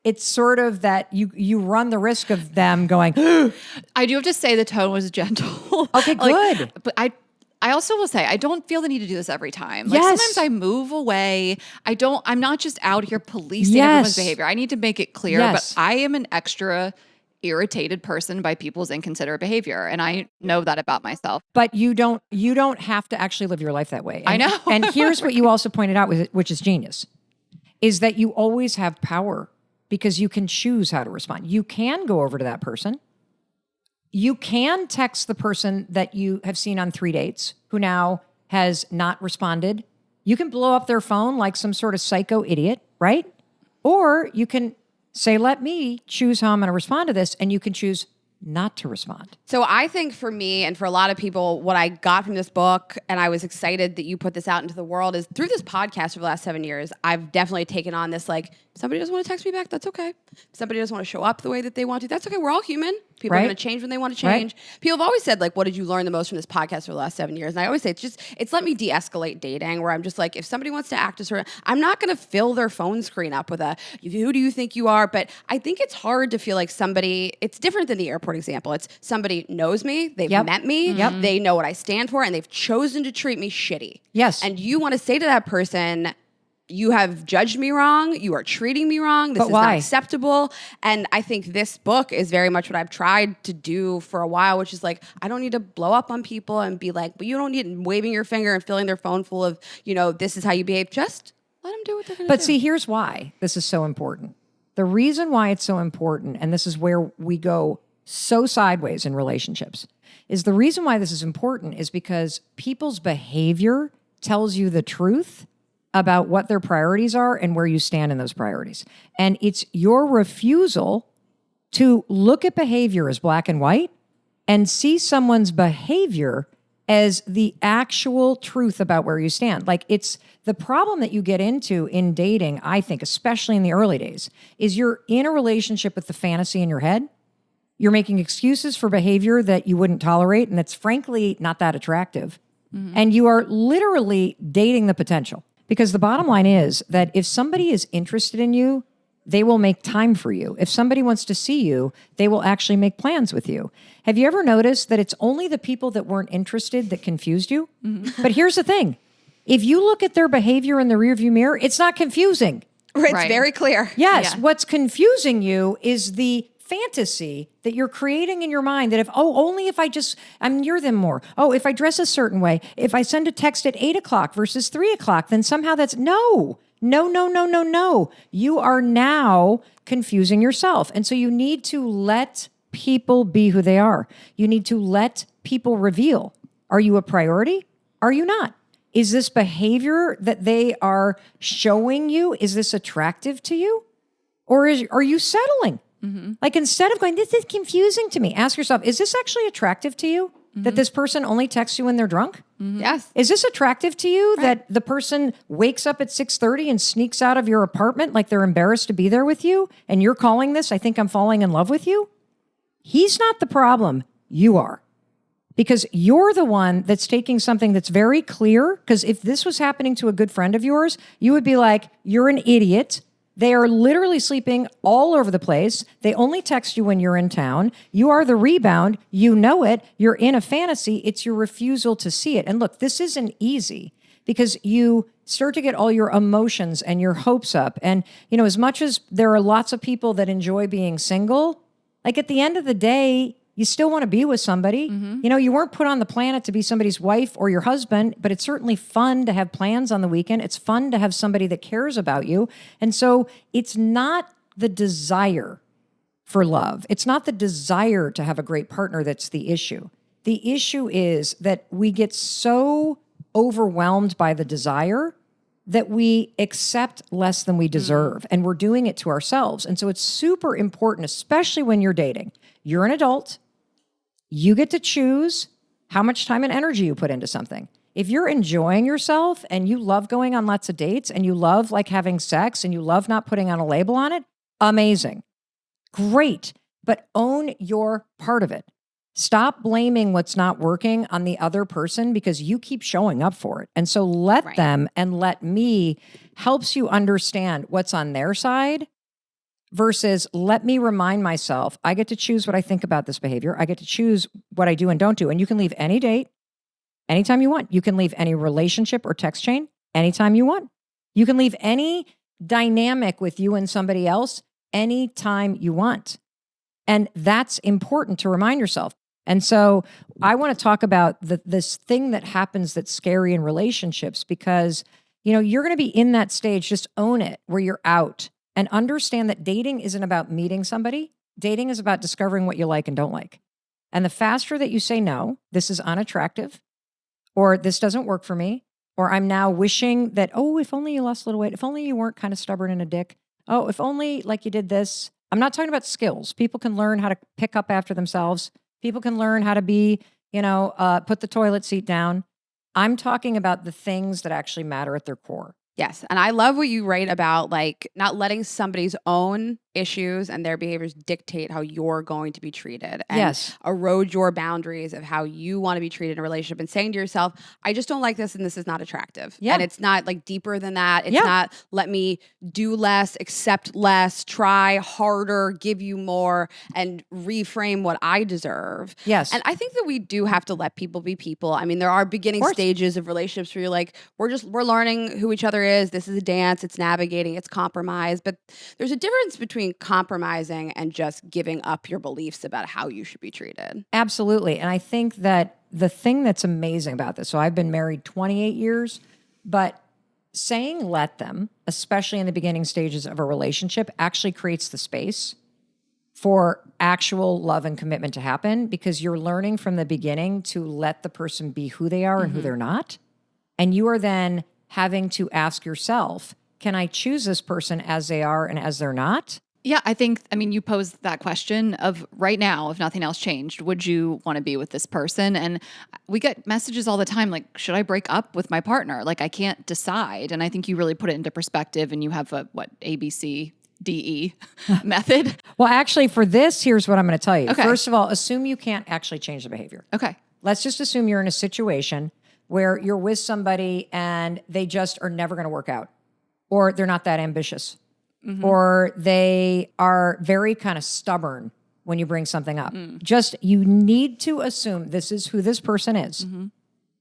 it's sort of that you run the risk of them going, I do have to say the tone was gentle. okay, good. But I also will say, I don't feel the need to do this every time. Yes. Sometimes I move away. I'm not just out here policing Yes. everyone's behavior. I need to make it clear, Yes. but I am an extra irritated person by people's inconsiderate behavior. And I know that about myself. But you don't have to actually live your life that way. I know. And here's what you also pointed out, which is genius, is that you always have power because you can choose how to respond. You can go over to that person. You can text the person that you have seen on 3 dates who now has not responded. You can blow up their phone like some sort of psycho idiot, right? Or you can say, let me choose how I'm going to respond to this, and you can choose not to respond. So I think for me and for a lot of people, what I got from this book, and I was excited that you put this out into the world, is through this podcast for the last 7 years, I've definitely taken on this, like, somebody doesn't want to text me back, that's okay. Somebody doesn't want to show up the way that they want to, that's okay. We're all human. People are Right. going to change when they want to change. Right. People have always said, like, what did you learn the most from this podcast for the last 7 years? And I always say, it's let me de-escalate dating, where I'm just like, if somebody wants to act a certain, I'm not going to fill their phone screen up with who do you think you are? But I think it's hard to feel like somebody, it's different than the airport example. It's somebody knows me, they've met me, they know what I stand for, and they've chosen to treat me shitty. Yes. And you want to say to that person, you have judged me wrong. You are treating me wrong. This is not acceptable. And I think this book is very much what I've tried to do for a while, which is like, I don't need to blow up on people and be like, but you don't need waving your finger and filling their phone full of, this is how you behave. Just let them do what they're going to do. But see, here's why this is so important. The reason why it's so important, and this is where we go so sideways in relationships, is the reason why this is important is because people's behavior tells you the truth about what their priorities are and where you stand in those priorities. And it's your refusal to look at behavior as black and white and see someone's behavior as the actual truth about where you stand. Like, it's the problem that you get into in dating, I think, especially in the early days, is you're in a relationship with the fantasy in your head. You're making excuses for behavior that you wouldn't tolerate and that's frankly not that attractive. Mm-hmm. And you are literally dating the potential. Because the bottom line is that if somebody is interested in you, they will make time for you. If somebody wants to see you, they will actually make plans with you. Have you ever noticed that it's only the people that weren't interested that confused you? Mm-hmm. But here's the thing. If you look at their behavior in the rearview mirror, it's not confusing. It's very clear. Yes. Yeah. What's confusing you is the fantasy that you're creating in your mind that only if I'm near them more. Oh, if I dress a certain way, if I send a text at 8:00 versus 3:00, then somehow that's no. You are now confusing yourself. And so you need to let people be who they are. You need to let people reveal. Are you a priority? Are you not? Is this behavior that they are showing you, is this attractive to you? Or are you settling? Mm-hmm. Like, instead of going, this is confusing to me, ask yourself, is this actually attractive to you? Mm-hmm. That this person only texts you when they're drunk? Mm-hmm. Yes. Is this attractive to you that the person wakes up at 6:30 and sneaks out of your apartment like they're embarrassed to be there with you? And you're calling this, I think I'm falling in love with you? He's not the problem. You are. Because you're the one that's taking something that's very clear. Because if this was happening to a good friend of yours, you would be like, you're an idiot. They are literally sleeping all over the place. They only text you when you're in town. You are the rebound. You know it. You're in a fantasy. It's your refusal to see it. And look, this isn't easy because you start to get all your emotions and your hopes up. And, as much as there are lots of people that enjoy being single, like, at the end of the day, you still want to be with somebody. Mm-hmm. You weren't put on the planet to be somebody's wife or your husband, but it's certainly fun to have plans on the weekend. It's fun to have somebody that cares about you. And so it's not the desire for love. It's not the desire to have a great partner that's the issue. The issue is that we get so overwhelmed by the desire that we accept less than we deserve, and we're doing it to ourselves. And so it's super important, especially when you're dating. You're an adult. You get to choose how much time and energy you put into something. If you're enjoying yourself and you love going on lots of dates and you love having sex and you love not putting on a label on it, amazing. Great. But own your part of it. Stop blaming what's not working on the other person because you keep showing up for it. And so let them and let me helps you understand what's on their side versus let me remind myself, I get to choose what I think about this behavior. I get to choose what I do and don't do. And you can leave any date anytime you want. You can leave any relationship or text chain anytime you want. You can leave any dynamic with you and somebody else anytime you want. And that's important to remind yourself. And so I want to talk about this thing that happens that's scary in relationships because, you're going to be in that stage. Just own it where you're out and understand that dating isn't about meeting somebody. Dating is about discovering what you like and don't like. And the faster that you say, no, this is unattractive, or this doesn't work for me, or I'm now wishing that, oh, if only you lost a little weight, if only you weren't kind of stubborn and a dick. Oh, if only like you did this. I'm not talking about skills. People can learn how to pick up after themselves. People can learn how to be, put the toilet seat down. I'm talking about the things that actually matter at their core. Yes. And I love what you write about, like, not letting somebody's own issues and their behaviors dictate how you're going to be treated and erode your boundaries of how you want to be treated in a relationship, and saying to yourself, I just don't like this and this is not attractive. Yeah. And it's not like deeper than that. It's not let me do less, accept less, try harder, give you more, and reframe what I deserve. Yes. And I think that we do have to let people be people. I mean, there are beginning stages of relationships where you're like, we're learning who each other is. This is a dance. It's navigating. It's compromise. But there's a difference between compromising and just giving up your beliefs about how you should be treated. Absolutely. And I think that the thing that's amazing about this, so I've been married 28 years, but saying let them, especially in the beginning stages of a relationship, actually creates the space for actual love and commitment to happen, because you're learning from the beginning to let the person be who they are and who they're not. And you are then having to ask yourself, can I choose this person as they are and as they're not? Yeah, you posed that question of right now, if nothing else changed, would you want to be with this person? And we get messages all the time like, should I break up with my partner? Like, I can't decide. And I think you really put it into perspective, and you have ABCDE method. Well, actually, for this, here's what I'm going to tell you. Okay. First of all, assume you can't actually change the behavior. Okay. Let's just assume you're in a situation where you're with somebody and they just are never going to work out, or they're not that ambitious. Or they are very kind of stubborn when you bring something up. Just, you need to assume this is who this person is.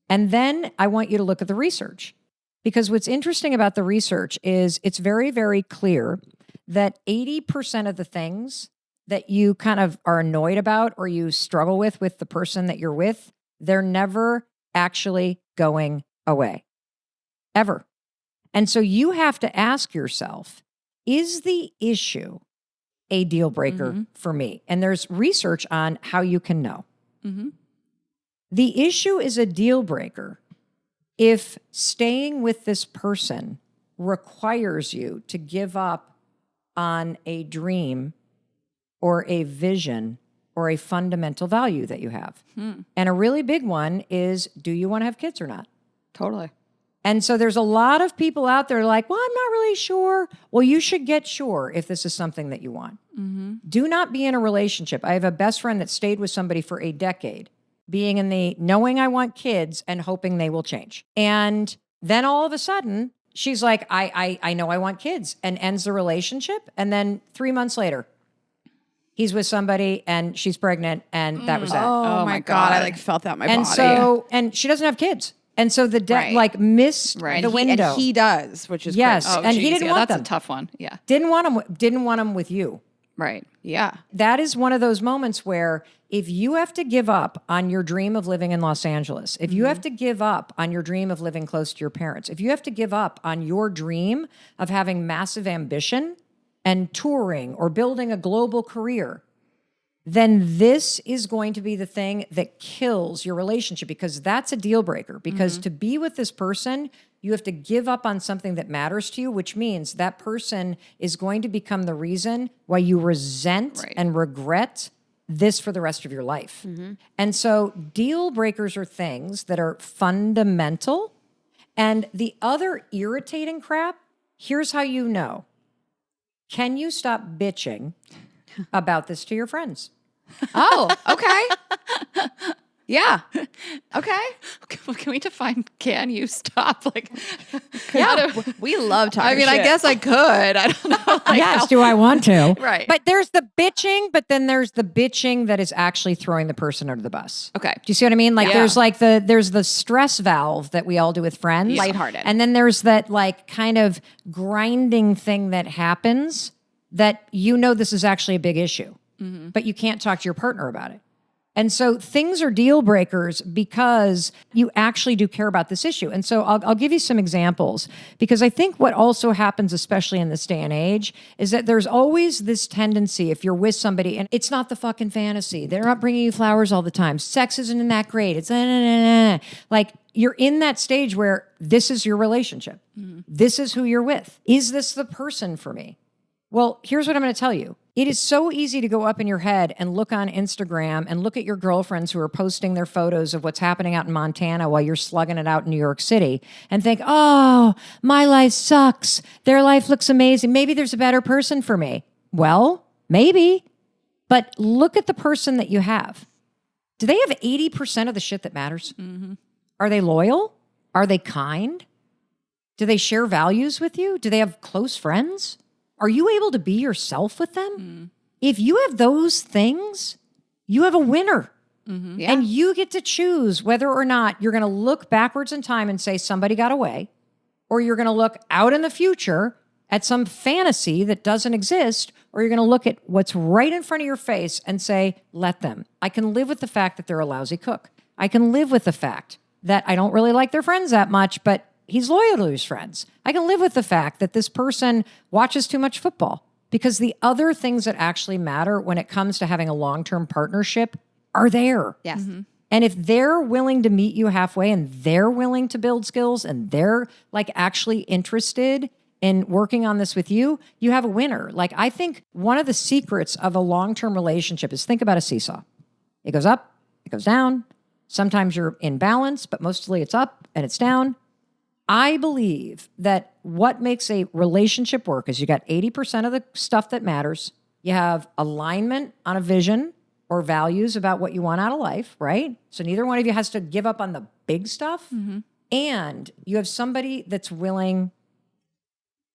And then I want you to look at the research, because what's interesting about the research is it's very, very clear that 80% of the things that you kind of are annoyed about or you struggle with the person that you're with, they're never actually going away, ever. And so you have to ask yourself, is the issue a deal breaker for me? And there's research on how you can know. The issue is a deal breaker if staying with this person requires you to give up on a dream or a vision or a fundamental value that you have. And a really big one is, do you want to have kids or not? Totally. And so there's a lot of people out there like, well, I'm not really sure. Well, you should get sure if this is something that you want. Do not be in a relationship. I have a best friend that stayed with somebody for a decade, being in the knowing I want kids and hoping they will change. And then all of a sudden, she's like, I know I want kids, and ends the relationship. And then 3 months later, he's with somebody and she's pregnant, and that was that. Oh my God. I felt that in my body. And she doesn't have kids. And so the missed the window. And he does, which is yes, crazy. and he didn't want them. That's a tough one. Yeah, didn't want them with you. Right. Yeah. That is one of those moments where if you have to give up on your dream of living in Los Angeles, if you have to give up on your dream of living close to your parents, if you have to give up on your dream of having massive ambition and touring or building a global career, then this is going to be the thing that kills your relationship, because that's a deal breaker. Because to be with this person, you have to give up on something that matters to you, which means that person is going to become the reason why you resent and regret this for the rest of your life. And so deal breakers are things that are fundamental. And the other irritating crap, here's how you know. Can you stop bitching about this to your friends? Oh, okay. Yeah. Okay. Can we define, can you stop? Like, Yeah, we love talking I mean, I shit. guess I could. I don't know. Like, Yes, do I want to? Right. But there's the bitching, but then there's the bitching that is actually throwing the person under the bus. Okay. Do you see what I mean? Like Yeah. there's there's the stress valve that we all do with friends. Lighthearted. And then there's that like kind of grinding thing that happens that this is actually a big issue. But you can't talk to your partner about it. And so things are deal breakers because you actually do care about this issue. And so I'll give you some examples because I think what also happens, especially in this day and age, is that there's always this tendency if you're with somebody and it's not the fucking fantasy. They're not bringing you flowers all the time. Sex isn't that great. It's like you're in that stage where this is your relationship. This is who you're with. Is this the person for me? Well, here's what I'm going to tell you. It is so easy to go up in your head and look on Instagram and look at your girlfriends who are posting their photos of what's happening out in Montana while you're slugging it out in New York City and think, oh, my life sucks. Their life looks amazing. Maybe there's a better person for me. Well, maybe. But look at the person that you have. Do they have 80% of the shit that matters? Are they loyal? Are they kind? Do they share values with you? Do they have close friends? Are you able to be yourself with them? If you have those things, you have a winner. Yeah. And you get to choose whether or not you're going to look backwards in time and say somebody got away, or you're going to look out in the future at some fantasy that doesn't exist, or you're going to look at what's right in front of your face and say, let them. I can live with the fact that they're a lousy cook. I can live with the fact that I don't really like their friends that much, but he's loyal to his friends. I can live with the fact that this person watches too much football because the other things that actually matter when it comes to having a long-term partnership are there. Yes. And if they're willing to meet you halfway and they're willing to build skills and they're like actually interested in working on this with you, you have a winner. Like I think one of the secrets of a long-term relationship is think about a seesaw. It goes up, it goes down. Sometimes you're in balance, but mostly it's up and it's down. I believe that what makes a relationship work is you got 80% of the stuff that matters. You have alignment on a vision or values about what you want out of life, right? So neither one of you has to give up on the big stuff. And you have somebody that's willing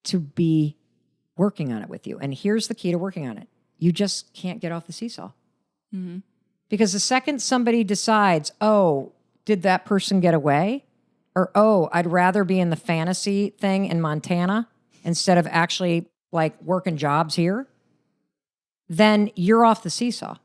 to be working on it with you. And here's the key to working on it. You just can't get off the seesaw. Because the second somebody decides, oh, did that person get away? Or, oh, I'd rather be in the fantasy thing in Montana instead of actually like working jobs here, then you're off the seesaw.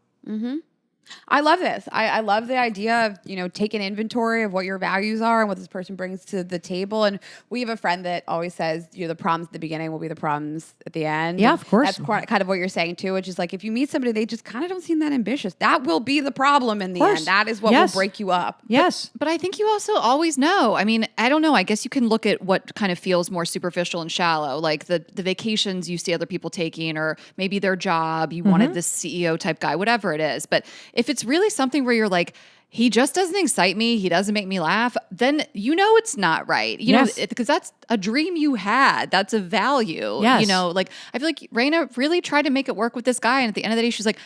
I love this. I love the idea of, taking inventory of what your values are and what this person brings to the table. And we have a friend that always says, the problems at the beginning will be the problems at the end. Yeah, And of course. That's kind of what you're saying too, which is like, if you meet somebody, they just kind of don't seem that ambitious. That will be the problem in the course. end. That is what Yes. will break you up. Yes. But I think you also always know. I mean, I don't know. I guess you can look at what kind of feels more superficial and shallow, like the vacations you see other people taking, or maybe their job. You wanted this CEO type guy, whatever it is. But if it's really something where you're like, he just doesn't excite me, he doesn't make me laugh, then it's not right. Yes. Because that's a dream you had. That's a value. Yes. Like I feel like Rayna really tried to make it work with this guy. And at the end of the day, she's like,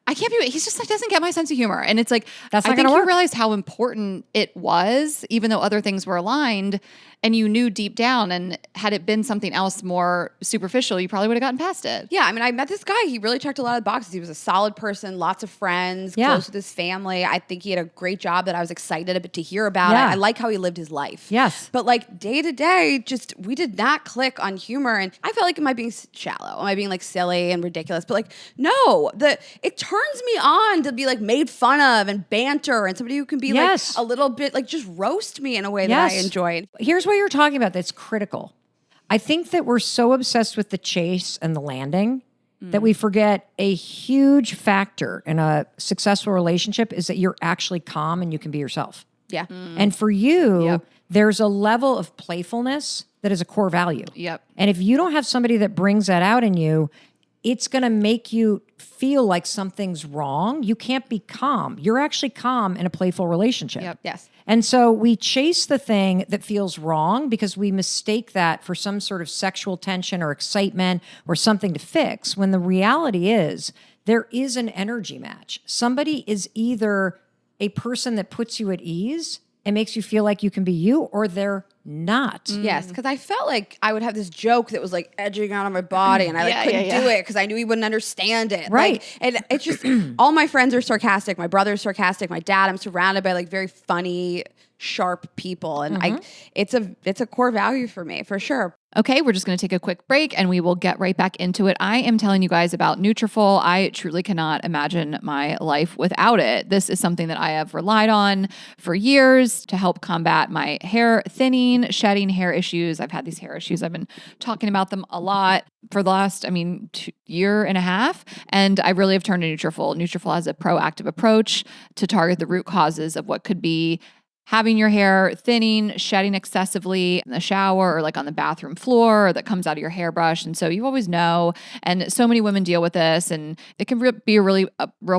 I can't be, he's just like, doesn't get my sense of humor. And it's like, That's I not think gonna you work. realized how important it was, even though other things were aligned, and you knew deep down. And had it been something else more superficial, you probably would have gotten past it. Yeah, I mean, I met this guy. He really checked a lot of boxes. He was a solid person, lots of friends, Yeah. close with his family. I think he had a great job that I was excited to hear about. Yeah. I like how he lived his life. Yes. But like day to day, we did not click on humor. And I felt like am I being shallow? Am I being like silly and ridiculous? But like, no, it turns me on to be like made fun of and banter and somebody who can be Yes. like a little bit like just roast me in a way that I Yes. enjoyed. Here's what you're talking about that's critical. I think that we're so obsessed with the chase and the landing that we forget a huge factor in a successful relationship is that you're actually calm and you can be yourself. Yeah. And for you, there's a level of playfulness that is a core value. Yep. And if you don't have somebody that brings that out in you, it's going to make you feel like something's wrong. You can't be calm. You're actually calm in a playful relationship. Yep. Yes. And so we chase the thing that feels wrong because we mistake that for some sort of sexual tension or excitement or something to fix, when the reality is there is an energy match. Somebody is either a person that puts you at ease It makes you feel like you can be you, or they're not. Yes, because I felt like I would have this joke that was like edging out on my body, and I couldn't do it because I knew he wouldn't understand it. Right. And it's just all my friends are sarcastic. My brother's sarcastic. My dad. I'm surrounded by like very funny, sharp people, and it's a core value for me for sure. Okay, we're just going to take a quick break and we will get right back into it. I am telling you guys about Nutrafol. I truly cannot imagine my life without it. This is something that I have relied on for years to help combat my hair thinning, shedding hair issues. I've had these hair issues. I've been talking about them a lot for the last, year and a half. And I really have turned to Nutrafol. Nutrafol has a proactive approach to target the root causes of what could be having your hair thinning, shedding excessively in the shower or like on the bathroom floor that comes out of your hairbrush. And so you always know, and so many women deal with this, and it can be a real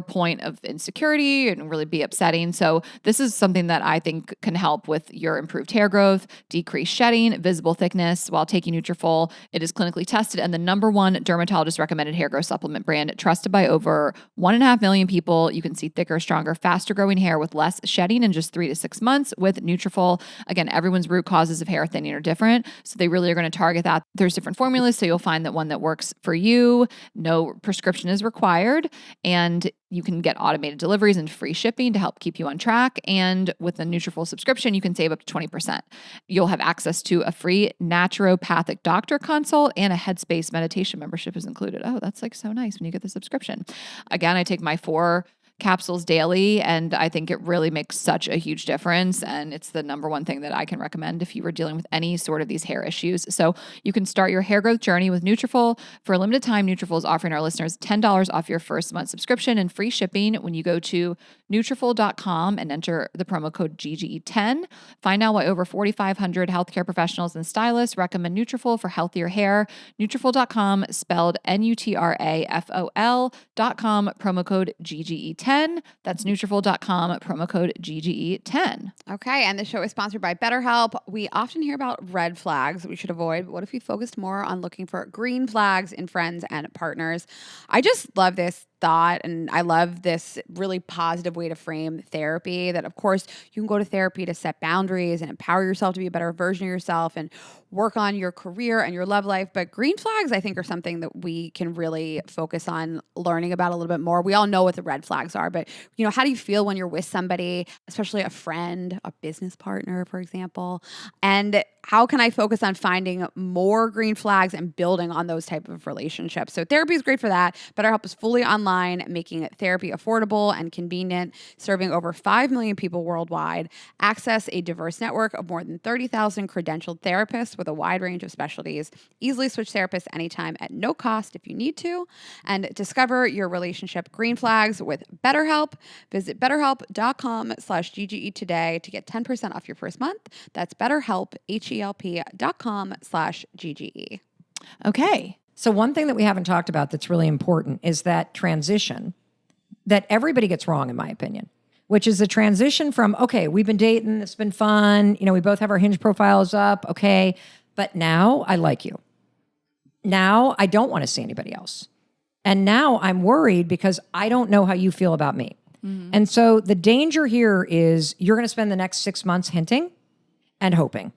point of insecurity and really be upsetting. So this is something that I think can help with your improved hair growth, decrease shedding, visible thickness while taking Nutrafol. It is clinically tested and the #1 dermatologist recommended hair growth supplement brand, trusted by over 1.5 million people. You can see thicker, stronger, faster growing hair with less shedding in just 3 to 6 months with Nutrafol. Again, everyone's root causes of hair thinning are different, so they really are going to target that. There's different formulas, so you'll find that one that works for you. No prescription is required, and you can get automated deliveries and free shipping to help keep you on track. And with the Nutrafol subscription, you can save up to 20%. You'll have access to a free naturopathic doctor consult, and a Headspace meditation membership is included. Oh, that's like so nice when you get the subscription. Again, I take my 4 capsules daily, and I think it really makes such a huge difference. And it's the #1 thing that I can recommend if you were dealing with any sort of these hair issues. So you can start your hair growth journey with Nutrafol. For a limited time, Nutrafol is offering our listeners $10 off your first month subscription and free shipping when you go to Nutrafol.com and enter the promo code GGE10. Find out why over 4,500 healthcare professionals and stylists recommend Nutrafol for healthier hair. Nutrafol.com, spelled Nutrafol.com, promo code GGE10. That's Nutrafol.com, promo code GGE10. Okay, and the show is sponsored by BetterHelp. We often hear about red flags that we should avoid, but what if we focused more on looking for green flags in friends and partners? I just love this thought, and I love this really positive way to frame therapy, that of course you can go to therapy to set boundaries and empower yourself to be a better version of yourself and work on your career and your love life. But green flags, I think, are something that we can really focus on learning about a little bit more. We all know what the red flags are, but how do you feel when you're with somebody, especially a friend, a business partner, for example? And how can I focus on finding more green flags and building on those type of relationships? So therapy is great for that. BetterHelp is fully online, making therapy affordable and convenient, serving over 5 million people worldwide. Access a diverse network of more than 30,000 credentialed therapists with a wide range of specialties. Easily switch therapists anytime at no cost if you need to. And discover your relationship green flags with BetterHelp. Visit betterhelp.com/GGE today to get 10% off your first month. That's BetterHelp, HELP.com/GGE. Okay. So one thing that we haven't talked about that's really important is that transition that everybody gets wrong, in my opinion, which is the transition from, okay, we've been dating, it's been fun, we both have our Hinge profiles up, okay, but now I like you. Now I don't want to see anybody else. And now I'm worried because I don't know how you feel about me. Mm-hmm. And so the danger here is you're going to spend the next 6 months hinting and hoping.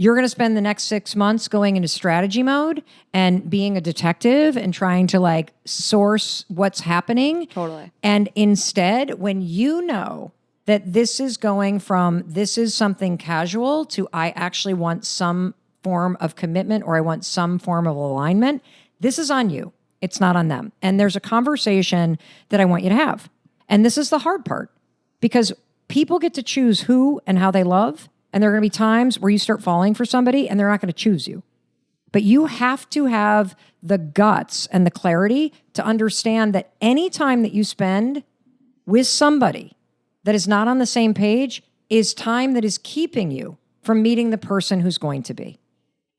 You're going to spend the next 6 months going into strategy mode and being a detective and trying to source what's happening. Totally. And instead, when you know that this is going from this is something casual to I actually want some form of commitment or I want some form of alignment, this is on you. It's not on them. And there's a conversation that I want you to have. And this is the hard part because people get to choose who and how they love. And there are going to be times where you start falling for somebody and they're not going to choose you. But you have to have the guts and the clarity to understand that any time that you spend with somebody that is not on the same page is time that is keeping you from meeting the person who's going to be.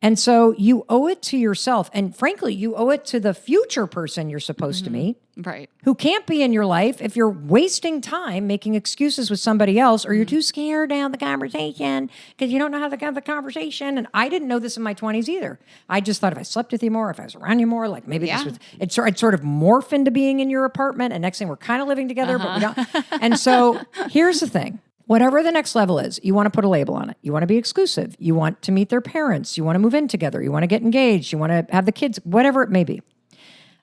And so you owe it to yourself. And frankly, you owe it to the future person you're supposed to meet. Right. Who can't be in your life if you're wasting time making excuses with somebody else or you're too scared to have the conversation because you don't know how to have the conversation. And I didn't know this in my 20s either. I just thought if I slept with you more, if I was around you more, maybe this was, it sort of morphed into being in your apartment. And next thing we're kind of living together, but we don't. And so here's the thing. Whatever the next level is, you want to put a label on it. You want to be exclusive. You want to meet their parents. You want to move in together. You want to get engaged. You want to have the kids, whatever it may be.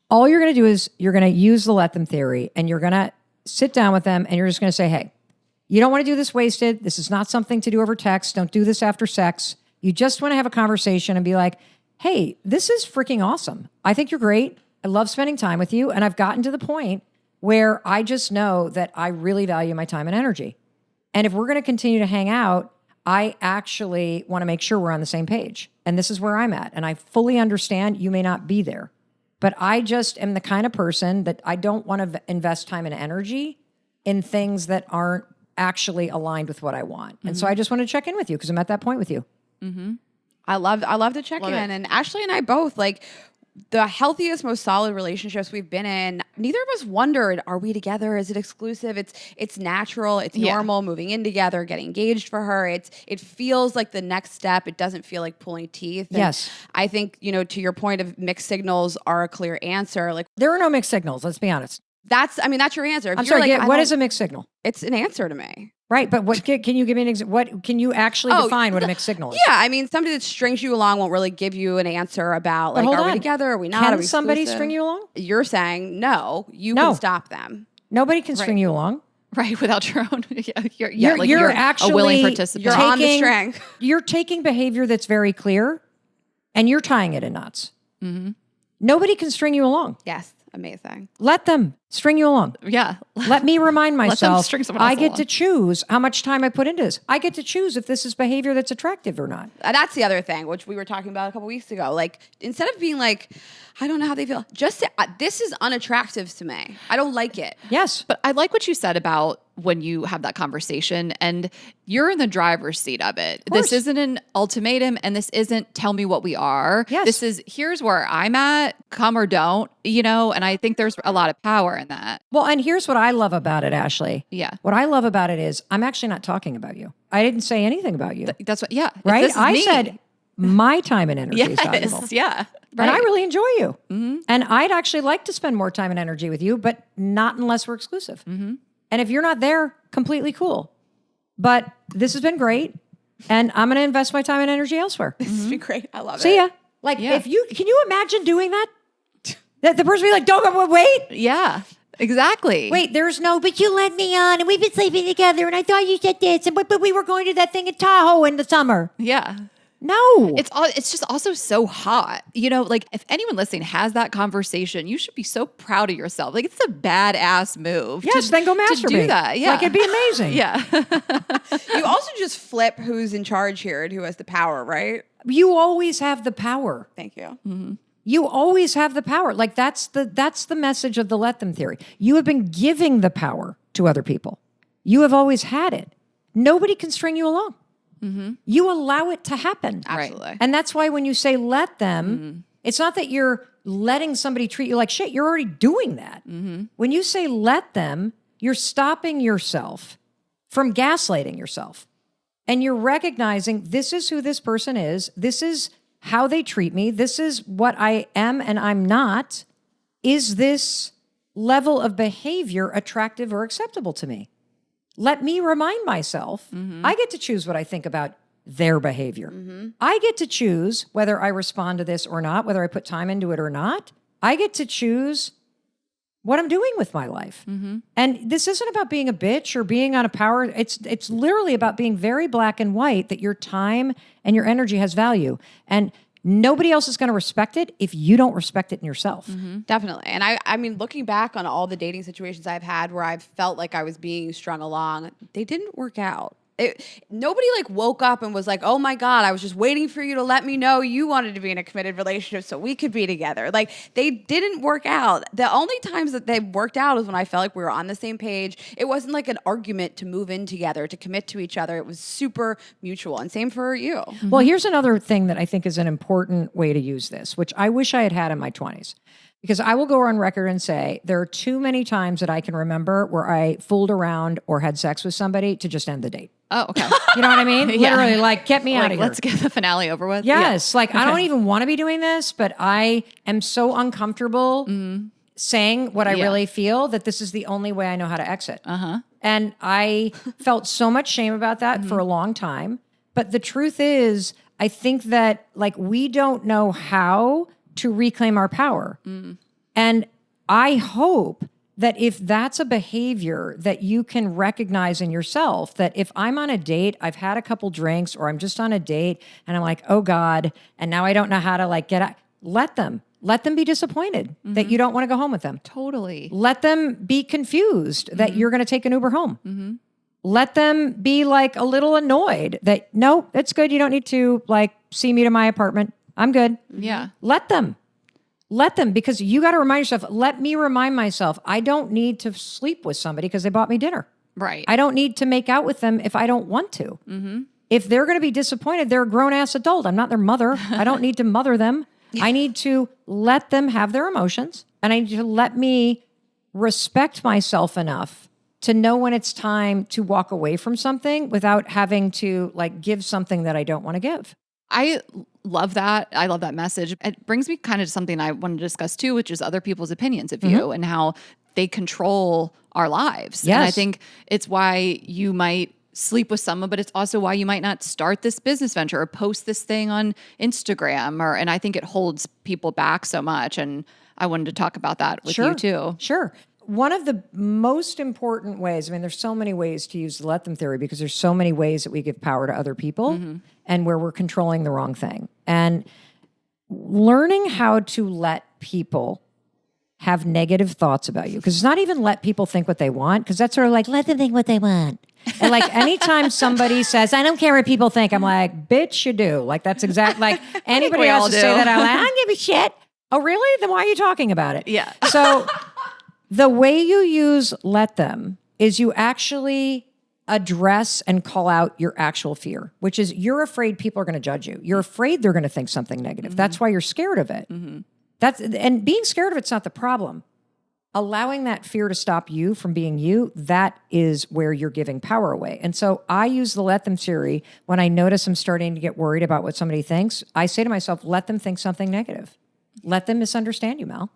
All you're going to do is you're going to use the let them theory, and you're going to sit down with them, and you're just going to say, hey, you don't want to do this wasted. This is not something to do over text. Don't do this after sex. You just want to have a conversation and be like, hey, this is freaking awesome. I think you're great. I love spending time with you. And I've gotten to the point where I just know that I really value my time and energy. And if we're going to continue to hang out, I actually want to make sure we're on the same page. And this is where I'm at. And I fully understand you may not be there. But I just am the kind of person that I don't want to invest time and energy in things that aren't actually aligned with what I want. And so I just want to check in with you because I'm at that point with you. I love to check in. And Ashley and I both, like, the healthiest, most solid relationships we've been in, neither of us wondered, are we together? Is it exclusive? It's natural. It's normal moving in together, getting engaged for her. It feels like the next step. It doesn't feel like pulling teeth. And Yes. I think, to your point of mixed signals are a clear answer. Like, There are no mixed signals, let's be honest. that's your answer. If I'm you're sorry, like, what is a mixed signal? It's an answer to me. Right, but what can you give me an example? What can you actually define what a mixed signal is? Yeah, I mean, somebody that strings you along won't really give you an answer about, like, hold are we on. together? Are we not? Can Are we somebody exclusive? string you along? You're saying no. You No. can stop them. Nobody can string you along. Right, without your own. You're actually a willing participant. You're on the string. You're taking behavior that's very clear, and you're tying it in knots. Nobody can string you along. Yes, amazing. Let them string you along. Yeah. Let me remind them myself, string someone else I get along. to choose how much time I put into this. I get to choose if this is behavior that's attractive or not. That's the other thing, which we were talking about a couple weeks ago. Like, instead of being like, I don't know how they feel, just say, this is unattractive to me. I don't like it. Yes. But I like what you said about when you have that conversation and you're in the driver's seat of it. course. This isn't an ultimatum and this isn't tell me what we are. Yes. This is here's where I'm at, come or don't, and I think there's a lot of power in that. Well, and here's what I love about it, Ashley. Yeah. What I love about it is I'm actually not talking about you. I didn't say anything about you. That's what, yeah. Right? This is I me. said my time and energy is valuable. Yes. Yeah. And I Right. really enjoy you. And I'd actually like to spend more time and energy with you, but not unless we're exclusive. And if you're not there, completely cool. But this has been great. And I'm going to invest my time and energy elsewhere. This has been great. I love it. See ya. Like, Yeah. can you imagine doing that? That the person be like, don't go, wait. Yeah. Exactly. Wait, there's no, but you let me on and we've been sleeping together and I thought you said this, and but we were going to that thing in Tahoe in the summer. Yeah. No. It's just also so hot. Like if anyone listening has that conversation, you should be so proud of yourself. Like it's a badass move. Yes, then go masturbate. To do that. Yeah. Like it'd be amazing. Yeah. You also just flip who's in charge here and who has the power, right? You always have the power. Thank you. You always have the power. Like that's the message of the let them theory. You have been giving the power to other people. You have always had it. Nobody can string you along. You allow it to happen. Absolutely. And that's why when you say let them, it's not that you're letting somebody treat you like shit. You're already doing that. When you say let them, you're stopping yourself from gaslighting yourself. And you're recognizing this is who this person is. This is how they treat me. This is what I am and I'm not. Is this level of behavior attractive or acceptable to me? Let me remind myself, I get to choose what I think about their behavior. I get to choose whether I respond to this or not, whether I put time into it or not. I get to choose what I'm doing with my life. And this isn't about being a bitch or being on a power. It's literally about being very black and white, that your time and your energy has value. And nobody else is going to respect it if you don't respect it in yourself. Definitely. And I mean, looking back on all the dating situations I've had where I've felt like I was being strung along, they didn't work out. Nobody like woke up and was like, oh my God, I was just waiting for you to let me know you wanted to be in a committed relationship so we could be together. Like they didn't work out. The only times that they worked out is when I felt like we were on the same page. It wasn't like an argument to move in together, to commit to each other. It was super mutual. And same for you. Well, here's another thing that I think is an important way to use this, which I wish I had had in my 20s. Because I will go on record and say there are too many times that I can remember where I fooled around or had sex with somebody to just end the date. Oh, okay. You know what I mean? Yeah. Literally, like, get me out Like, of here. let's get the finale over with. Yes. Yeah. Like, I don't even want to be doing this, but I am so uncomfortable saying what I really feel that this is the only way I know how to exit. And I felt so much shame about that for a long time. But the truth is, I think that like we don't know how to reclaim our power. And I hope that if that's a behavior that you can recognize in yourself, that if I'm on a date, I've had a couple drinks, or I'm just on a date and I'm like, oh God, and now I don't know how to like get out. Let them be disappointed that you don't want to go home with them. Totally. Let them be confused that you're going to take an Uber home. Let them be like a little annoyed that, no, it's good. You don't need to like see me to my apartment. I'm good. Yeah. Let them, because you got to remind yourself, let me remind myself, I don't need to sleep with somebody because they bought me dinner. Right. I don't need to make out with them if I don't want to. If they're going to be disappointed, they're a grown ass adult. I'm not their mother. I don't need to mother them. I need to let them have their emotions, and I need to let me respect myself enough to know when it's time to walk away from something without having to like give something that I don't want to give. I love that. I love that message. It brings me kind of to something I want to discuss too, which is other people's opinions of you and how they control our lives. Yes. And I think it's why you might sleep with someone, but it's also why you might not start this business venture or post this thing on Instagram. And I think it holds people back so much. And I wanted to talk about that with you too. Sure. One of the most important ways, I mean, there's so many ways to use the let them theory because there's so many ways that we give power to other people and where we're controlling the wrong thing. And learning how to let people have negative thoughts about you, because it's not even let people think what they want, because that's sort of like, let them think what they want. And like anytime somebody says, I don't care what people think, I'm like, bitch, you do. Like that's exactly like anybody we else all to do. say that out loud, I don't give a shit. Oh, really? Then why are you talking about it? Yeah. So the way you use let them is you actually address and call out your actual fear, which is you're afraid people are going to judge you. You're afraid they're going to think something negative. That's why you're scared of it. And being scared of it's not the problem. Allowing that fear to stop you from being you, that is where you're giving power away. And so I use the let them theory when I notice I'm starting to get worried about what somebody thinks. I say to myself, let them think something negative. Let them misunderstand you, Mel.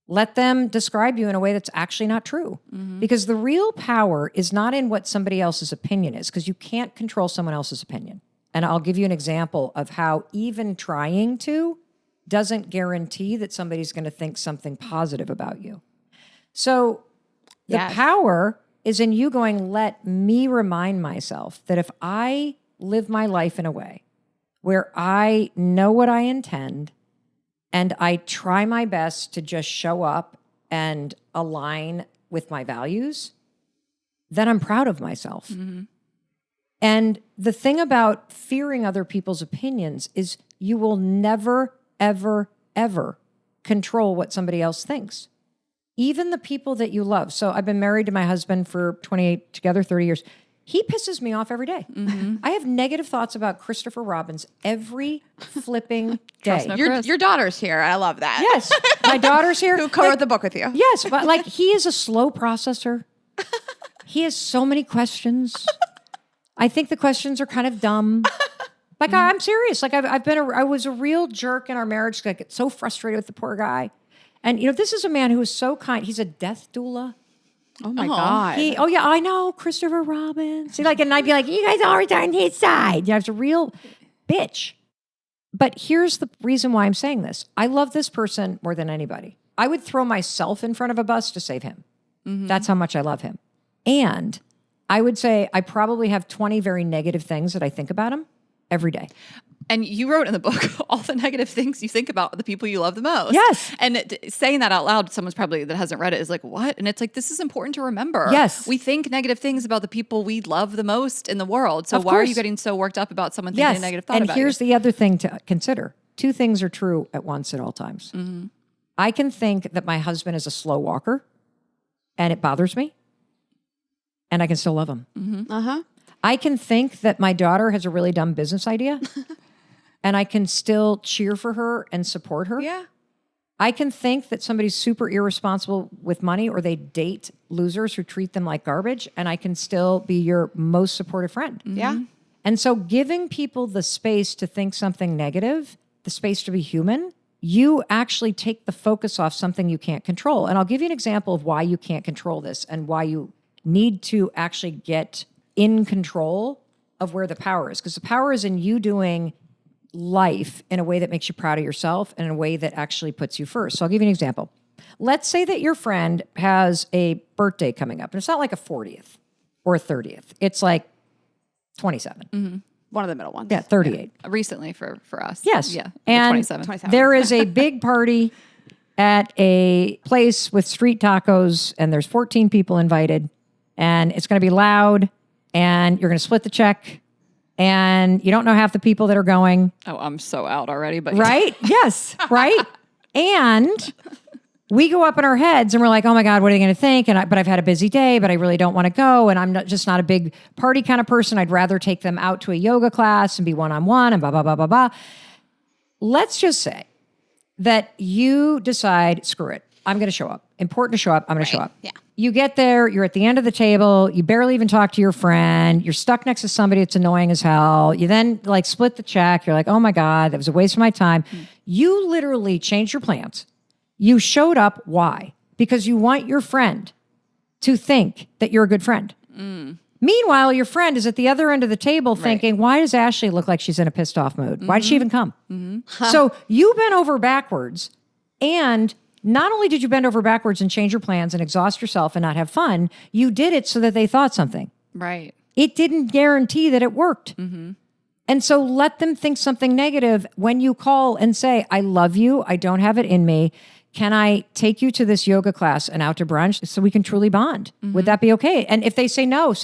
Let them describe you in a way that's actually not true. Because the real power is not in what somebody else's opinion is, because you can't control someone else's opinion. And I'll give you an example of how even trying to doesn't guarantee that somebody's going to think something positive about you. So the power is in you going, let me remind myself that if I live my life in a way where I know what I intend and I try my best to just show up and align with my values, then I'm proud of myself. And the thing about fearing other people's opinions is you will never, ever, ever control what somebody else thinks. Even the people that you love. So I've been married to my husband for 28, together 30 years. He pisses me off every day. I have negative thoughts about Christopher Robbins every flipping day. Your daughter's here. I love that. Yes, my daughter's here. Who co-wrote the book with you. Yes, but like he is a slow processor. He has so many questions. I think the questions are kind of dumb. Like I'm serious. Like I was a real jerk in our marriage. Like I get so frustrated with the poor guy. And you know, this is a man who is so kind. He's a death doula. Oh my God. Oh yeah, I know, Christopher Robbins. And I'd be like, you guys always on his side. Yeah, it's a real bitch. But here's the reason why I'm saying this. I love this person more than anybody. I would throw myself in front of a bus to save him. That's how much I love him. And I would say I probably have 20 very negative things that I think about him every day. And you wrote in the book all the negative things you think about the people you love the most. Yes. And saying that out loud, someone's probably that hasn't read it is like, what? And it's like, this is important to remember. Yes. We think negative things about the people we love the most in the world. So why are you getting so worked up about someone thinking a negative thought about you? And here's the other thing to consider. Two things are true at once at all times. I can think that my husband is a slow walker and it bothers me, and I can still love him. I can think that my daughter has a really dumb business idea and I can still cheer for her and support her. Yeah. I can think that somebody's super irresponsible with money or they date losers who treat them like garbage, and I can still be your most supportive friend. Yeah. And so giving people the space to think something negative, the space to be human, you actually take the focus off something you can't control. And I'll give you an example of why you can't control this and why you need to actually get in control of where the power is. Because the power is in you doing life in a way that makes you proud of yourself and in a way that actually puts you first. So I'll give you an example. Let's say that your friend has a birthday coming up, and it's not like a 40th or a 30th. It's like 27. One of the middle ones. Yeah, 38. Recently for us. Yes. Yeah. And 27. there is a big party at a place with street tacos, and there's 14 people invited, and it's going to be loud, and you're going to split the check, and you don't know half the people that are going. Oh, I'm so out already, but Right? Yes. Right? And we go up in our heads and we're like, oh my God, what are they going to think? But I've had a busy day, but I really don't want to go. And I'm just not a big party kind of person. I'd rather take them out to a yoga class and be one-on-one and blah, blah, blah, blah, blah. Let's just say that you decide, screw it. I'm going to show up. Important to show up. I'm going to show up. Yeah. You get there. You're at the end of the table. You barely even talk to your friend. You're stuck next to somebody that's annoying as hell. You then like split the check. You're like, oh my God, that was a waste of my time. You literally changed your plans. You showed up. Why? Because you want your friend to think that you're a good friend. Meanwhile, your friend is at the other end of the table thinking, why does Ashley look like she's in a pissed off mood? Why did she even come? So you bent over backwards, and not only did you bend over backwards and change your plans and exhaust yourself and not have fun, you did it so that they thought something. Right. It didn't guarantee that it worked. And so let them think something negative when you call and say, I love you. I don't have it in me. Can I take you to this yoga class and out to brunch so we can truly bond? Would that be okay? And if they say no,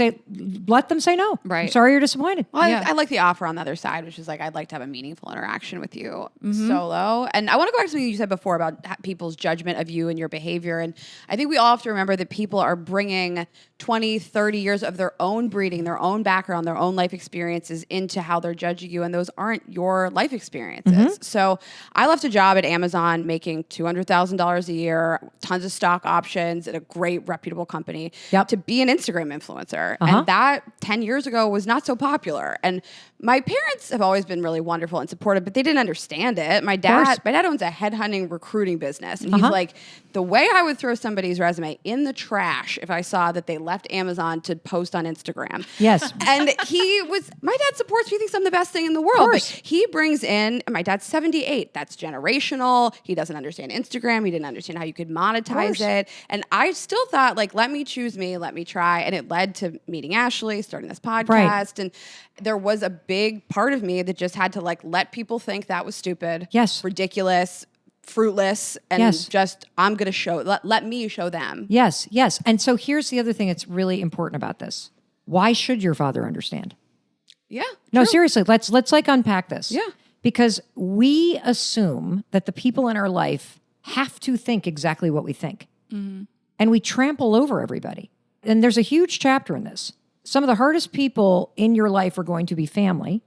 let them say no. Right. I'm sorry you're disappointed. Well, I like the offer on the other side, which is like, I'd like to have a meaningful interaction with you solo. And I want to go back to something you said before about people's judgment of you and your behavior. And I think we all have to remember that people are bringing 20, 30 years of their own breeding, their own background, their own life experiences into how they're judging you. And those aren't your life experiences. So I left a job at Amazon making $200,000 a year, tons of stock options at a great reputable company to be an Instagram influencer. And that 10 years ago was not so popular. And my parents have always been really wonderful and supportive, but they didn't understand it. My dad owns a headhunting recruiting business. And he's like, the way I would throw somebody's resume in the trash if I saw that they left Amazon to post on Instagram. Yes. And my dad supports me. He thinks I'm the best thing in the world. But he brings in, my dad's 78. That's generational. He doesn't understand Instagram. He didn't understand how you could monetize it. And I still thought, like, let me choose me, let me try. And it led to meeting Ashley, starting this podcast. And there was a big part of me that just had to, like, let people think that was stupid, ridiculous, fruitless, and just, I'm going to show, let me show them. Yes. And so here's the other thing that's really important about this. Why should your father understand? Yeah. No, seriously, let's like unpack this. Yeah. Because we assume that the people in our life have to think exactly what we think. And we trample over everybody. And there's a huge chapter in this. Some of the hardest people in your life are going to be family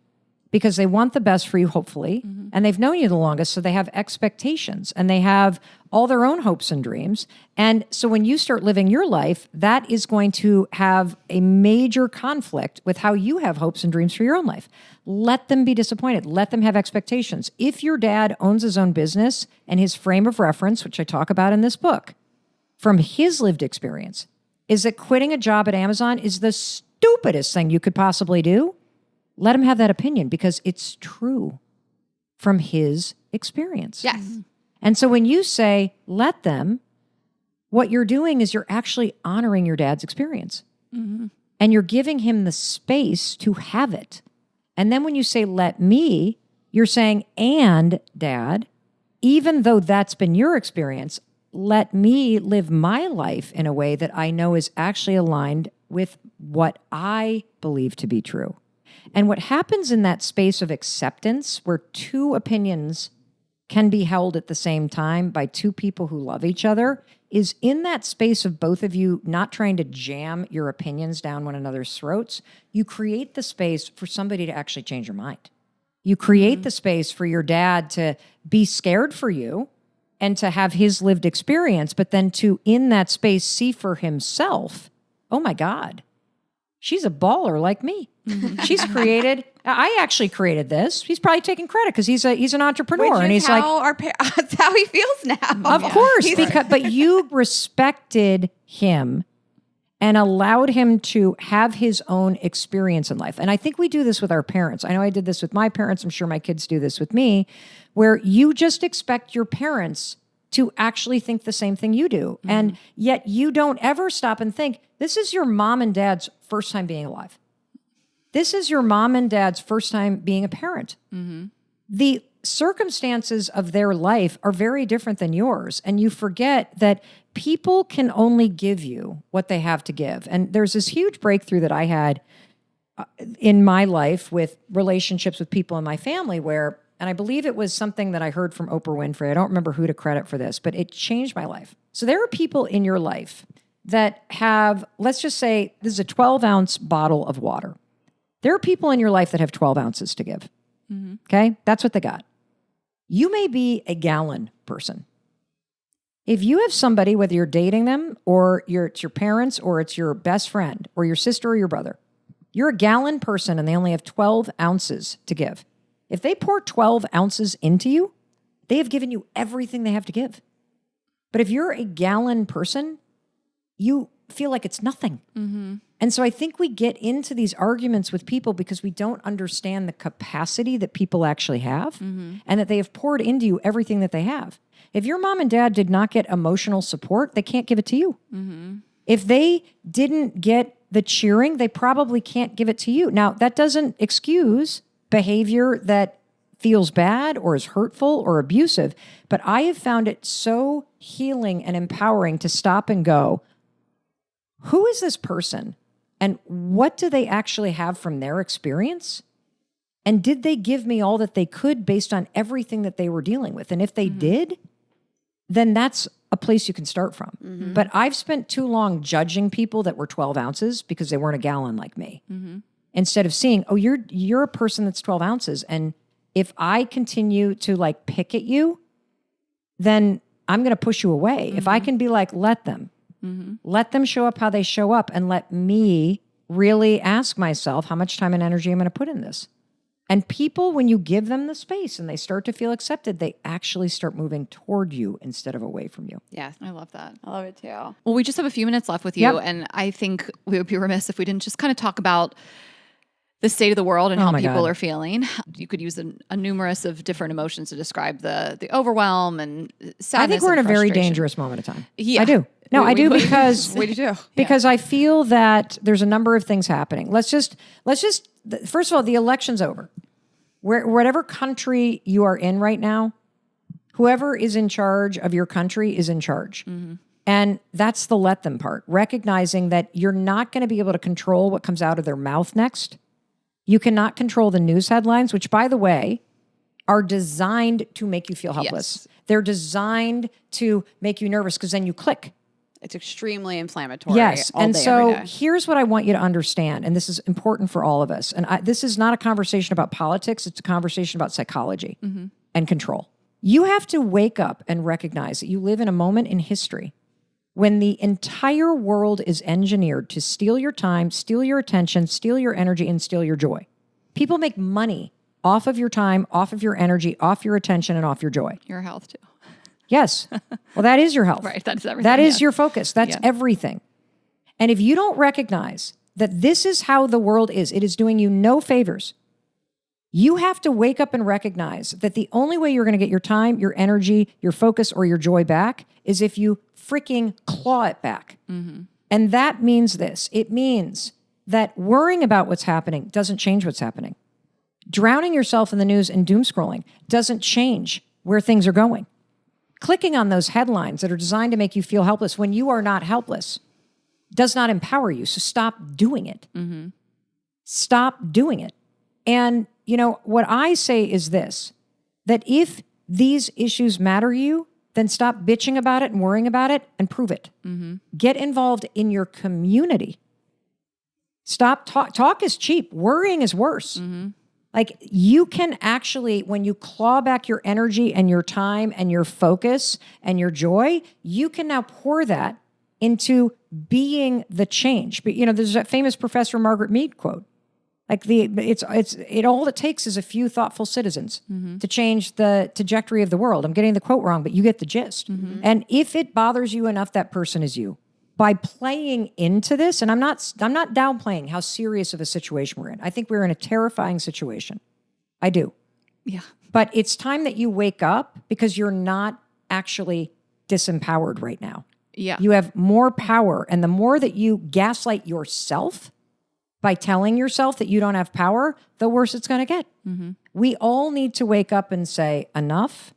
because they want the best for you, hopefully. And they've known you the longest, so they have expectations and they have all their own hopes and dreams. And so when you start living your life, that is going to have a major conflict with how you have hopes and dreams for your own life. Let them be disappointed. Let them have expectations. If your dad owns his own business and his frame of reference, which I talk about in this book, from his lived experience, is that quitting a job at Amazon is the stupidest thing you could possibly do, let him have that opinion because it's true from his experience. Yes. And so when you say, let them, what you're doing is you're actually honoring your dad's experience. And you're giving him the space to have it. And then when you say, let me, you're saying, and dad, even though that's been your experience, let me live my life in a way that I know is actually aligned with what I believe to be true. And what happens in that space of acceptance where two opinions can be held at the same time by two people who love each other is in that space of both of you not trying to jam your opinions down one another's throats, you create the space for somebody to actually change your mind. You create the space for your dad to be scared for you and to have his lived experience, but then to, in that space, see for himself, oh my God, she's a baller like me. She's created, I actually created this. He's probably taking credit because he's an entrepreneur. Which and is he's like, that's how he feels now. of course, but you respected him and allowed him to have his own experience in life. And I think we do this with our parents. I know I did this with my parents. I'm sure my kids do this with me, where you just expect your parents to actually think the same thing you do. And yet you don't ever stop and think, this is your mom and dad's first time being alive. This is your mom and dad's first time being a parent. The circumstances of their life are very different than yours. And you forget that people can only give you what they have to give. And there's this huge breakthrough that I had in my life with relationships with people in my family where, and I believe it was something that I heard from Oprah Winfrey. I don't remember who to credit for this, but it changed my life. So there are people in your life that have, let's just say this is a 12-ounce bottle of water. There are people in your life that have 12 ounces to give. Okay? That's what they got. You may be a gallon person. If you have somebody, whether you're dating them or it's your parents or it's your best friend or your sister or your brother, you're a gallon person and they only have 12 ounces to give. If they pour 12 ounces into you, they have given you everything they have to give. But if you're a gallon person, you feel like it's nothing. And so I think we get into these arguments with people because we don't understand the capacity that people actually have and that they have poured into you everything that they have. If your mom and dad did not get emotional support, they can't give it to you. If they didn't get the cheering, they probably can't give it to you. Now, that doesn't excuse behavior that feels bad or is hurtful or abusive, but I have found it so healing and empowering to stop and go, who is this person? And what do they actually have from their experience? And did they give me all that they could based on everything that they were dealing with? And if they did, then that's a place you can start from. But I've spent too long judging people that were 12 ounces because they weren't a gallon like me. Instead of seeing, oh, you're a person that's 12 ounces. And if I continue to like pick at you, then I'm going to push you away. If I can be like, let them show up how they show up and let me really ask myself how much time and energy I'm going to put in this. And people, when you give them the space and they start to feel accepted, they actually start moving toward you instead of away from you. Yes. I love that. I love it too. Well, we just have a few minutes left with you. Yep. And I think we would be remiss if we didn't just kind of talk about the state of the world and how people are feeling. You could use a numerous of different emotions to describe the overwhelm and sadness. I think we're in a very frustration. dangerous moment of time. Yeah. I do. No, I do because We do. because I feel that there's a number of things happening. Let's just first of all, the election's over. Whatever country you are in right now, whoever is in charge of your country is in charge. And that's the let them part, recognizing that you're not going to be able to control what comes out of their mouth next. You cannot control the news headlines, which, by the way, are designed to make you feel helpless. Yes. They're designed to make you nervous because then you click. It's extremely inflammatory. Yes. All And day, so every day. here's what I want you to understand, and this is important for all of us. And this is not a conversation about politics. It's a conversation about psychology and control. You have to wake up and recognize that you live in a moment in history when the entire world is engineered to steal your time, steal your attention, steal your energy, and steal your joy. People make money off of your time, off of your energy, off your attention, and off your joy. Your health too. Yes. Well, that is your health. Right. That's everything. That is your focus. That's Yeah. everything. And if you don't recognize that this is how the world is, it is doing you no favors. You have to wake up and recognize that the only way you're going to get your time, your energy, your focus, or your joy back is if you freaking claw it back. And that means this. It means that worrying about what's happening doesn't change what's happening. Drowning yourself in the news and doom scrolling doesn't change where things are going. Clicking on those headlines that are designed to make you feel helpless when you are not helpless does not empower you. So stop doing it. Stop doing it. And, you know, what I say is this, that if these issues matter to you, then stop bitching about it and worrying about it and prove it. Get involved in your community. Stop talk is cheap. Worrying is worse. Like you can actually, when you claw back your energy and your time and your focus and your joy, you can now pour that into being the change. But you know, there's that famous Professor Margaret Mead quote. Like all it takes is a few thoughtful citizens to change the trajectory of the world. I'm getting the quote wrong, but you get the gist. And if it bothers you enough, that person is you. by playing into this, and I'm not downplaying how serious of a situation we're in. I think we're in a terrifying situation. I do. Yeah. But it's time that you wake up because you're not actually disempowered right now. Yeah. You have more power. And the more that you gaslight yourself by telling yourself that you don't have power, the worse it's going to get. Mm-hmm. We all need to wake up and say, enough.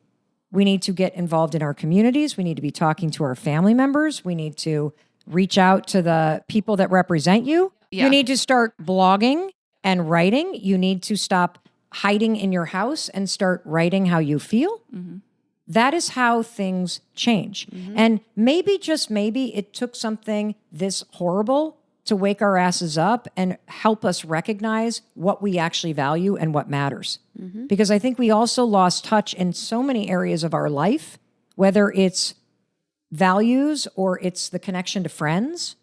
We need to get involved in our communities. We need to be talking to our family members. We need to reach out to the people that represent you. Yeah. You need to start blogging and writing. You need to stop hiding in your house and start writing how you feel. Mm-hmm. That is how things change. And maybe, just maybe, it took something this horrible to wake our asses up and help us recognize what we actually value and what matters. Because I think we also lost touch in so many areas of our life, whether it's values or it's the connection to friends,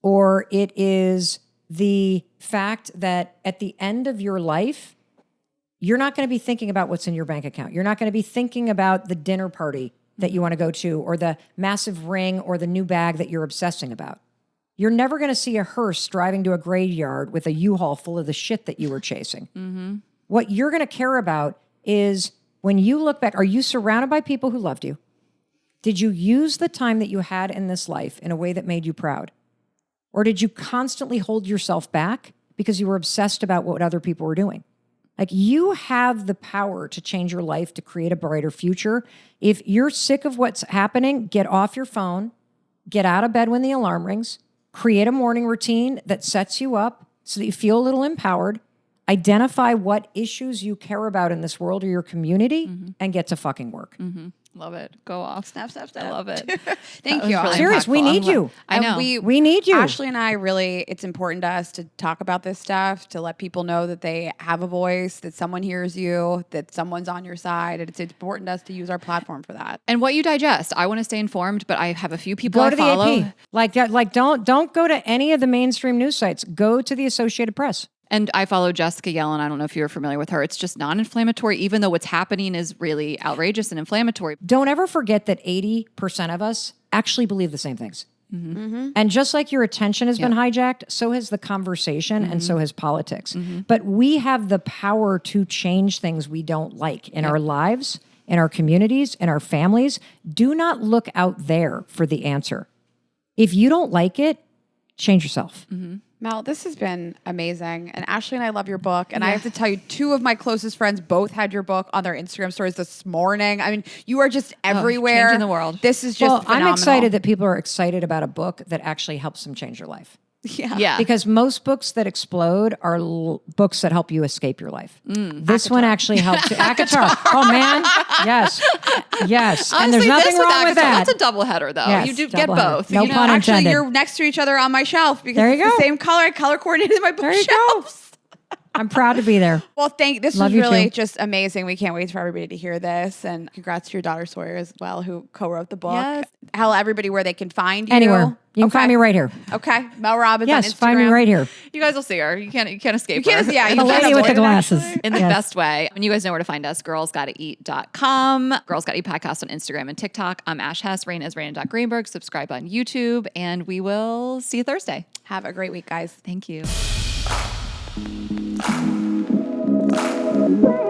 or it is the fact that at the end of your life, you're not going to be thinking about what's in your bank account. You're not going to be thinking about the dinner party that you want to go to, or the massive ring, or the new bag that you're obsessing about. You're never going to see a hearse driving to a graveyard with a U-Haul full of the shit that you were chasing. What you're going to care about is, when you look back, are you surrounded by people who loved you? Did you use the time that you had in this life in a way that made you proud? Or did you constantly hold yourself back because you were obsessed about what other people were doing? Like, you have the power to change your life, to create a brighter future. If you're sick of what's happening, get off your phone, get out of bed when the alarm rings, create a morning routine that sets you up so that you feel a little empowered, identify what issues you care about in this world or your community, and get to fucking work. Love it. Go off. Snap, snap, snap. I love it. Thank was you. really Serious, we impactful. need you. I know. We need you. Ashley and I really, it's important to us to talk about this stuff, to let people know that they have a voice, that someone hears you, that someone's on your side. And it's important to us to use our platform for that. And what you digest. I want to stay informed, but I have a few people Go I to follow. the AP. Like don't go to any of the mainstream news sites. Go to the Associated Press. And I follow Jessica Yellen. I don't know if you're familiar with her. It's just non-inflammatory, even though what's happening is really outrageous and inflammatory. Don't ever forget that 80% of us actually believe the same things. And just like your attention has been hijacked, so has the conversation, and so has politics. But we have the power to change things we don't like in our lives, in our communities, in our families. Do not look out there for the answer. If you don't like it, change yourself. Mel, this has been amazing. And Ashley and I love your book. And I have to tell you, two of my closest friends both had your book on their Instagram stories this morning. I mean, you are just everywhere. Changing the world. This is just phenomenal. I'm excited that people are excited about a book that actually helps them change their life. Yeah. Because most books that explode are books that help you escape your life. This one actually helps you. ACOTAR. Oh, man. Yes. Yes. Honestly, and there's nothing this wrong with that. That's a double header, though. Yes, you do get double header. both. No you know? pun Actually, intended. you're next to each other on my shelf because There it's you the go. same color. I color coordinated my There you go. bookshelves. I'm proud to be there. Well, this Love was you really too. just amazing. We can't wait for everybody to hear this. And congrats to your daughter Sawyer as well, who co-wrote the book. Yes. Tell everybody where they can find you. Anywhere. You can find me right here. Okay. Mel Robbins on Yes, Instagram. find me right here. You guys will see her. You can't escape You can't, her. yeah, you The can't lady with avoid the it, glasses. actually. In the Yes. best way. And you guys know where to find us. girlsgottaeat.com. Girls Gotta Eat podcast on Instagram and TikTok. I'm Ash Hess. Rayna is Rayna.Greenberg. Subscribe on YouTube. And we will see you Thursday. Have a great week, guys. Thank you. Bye.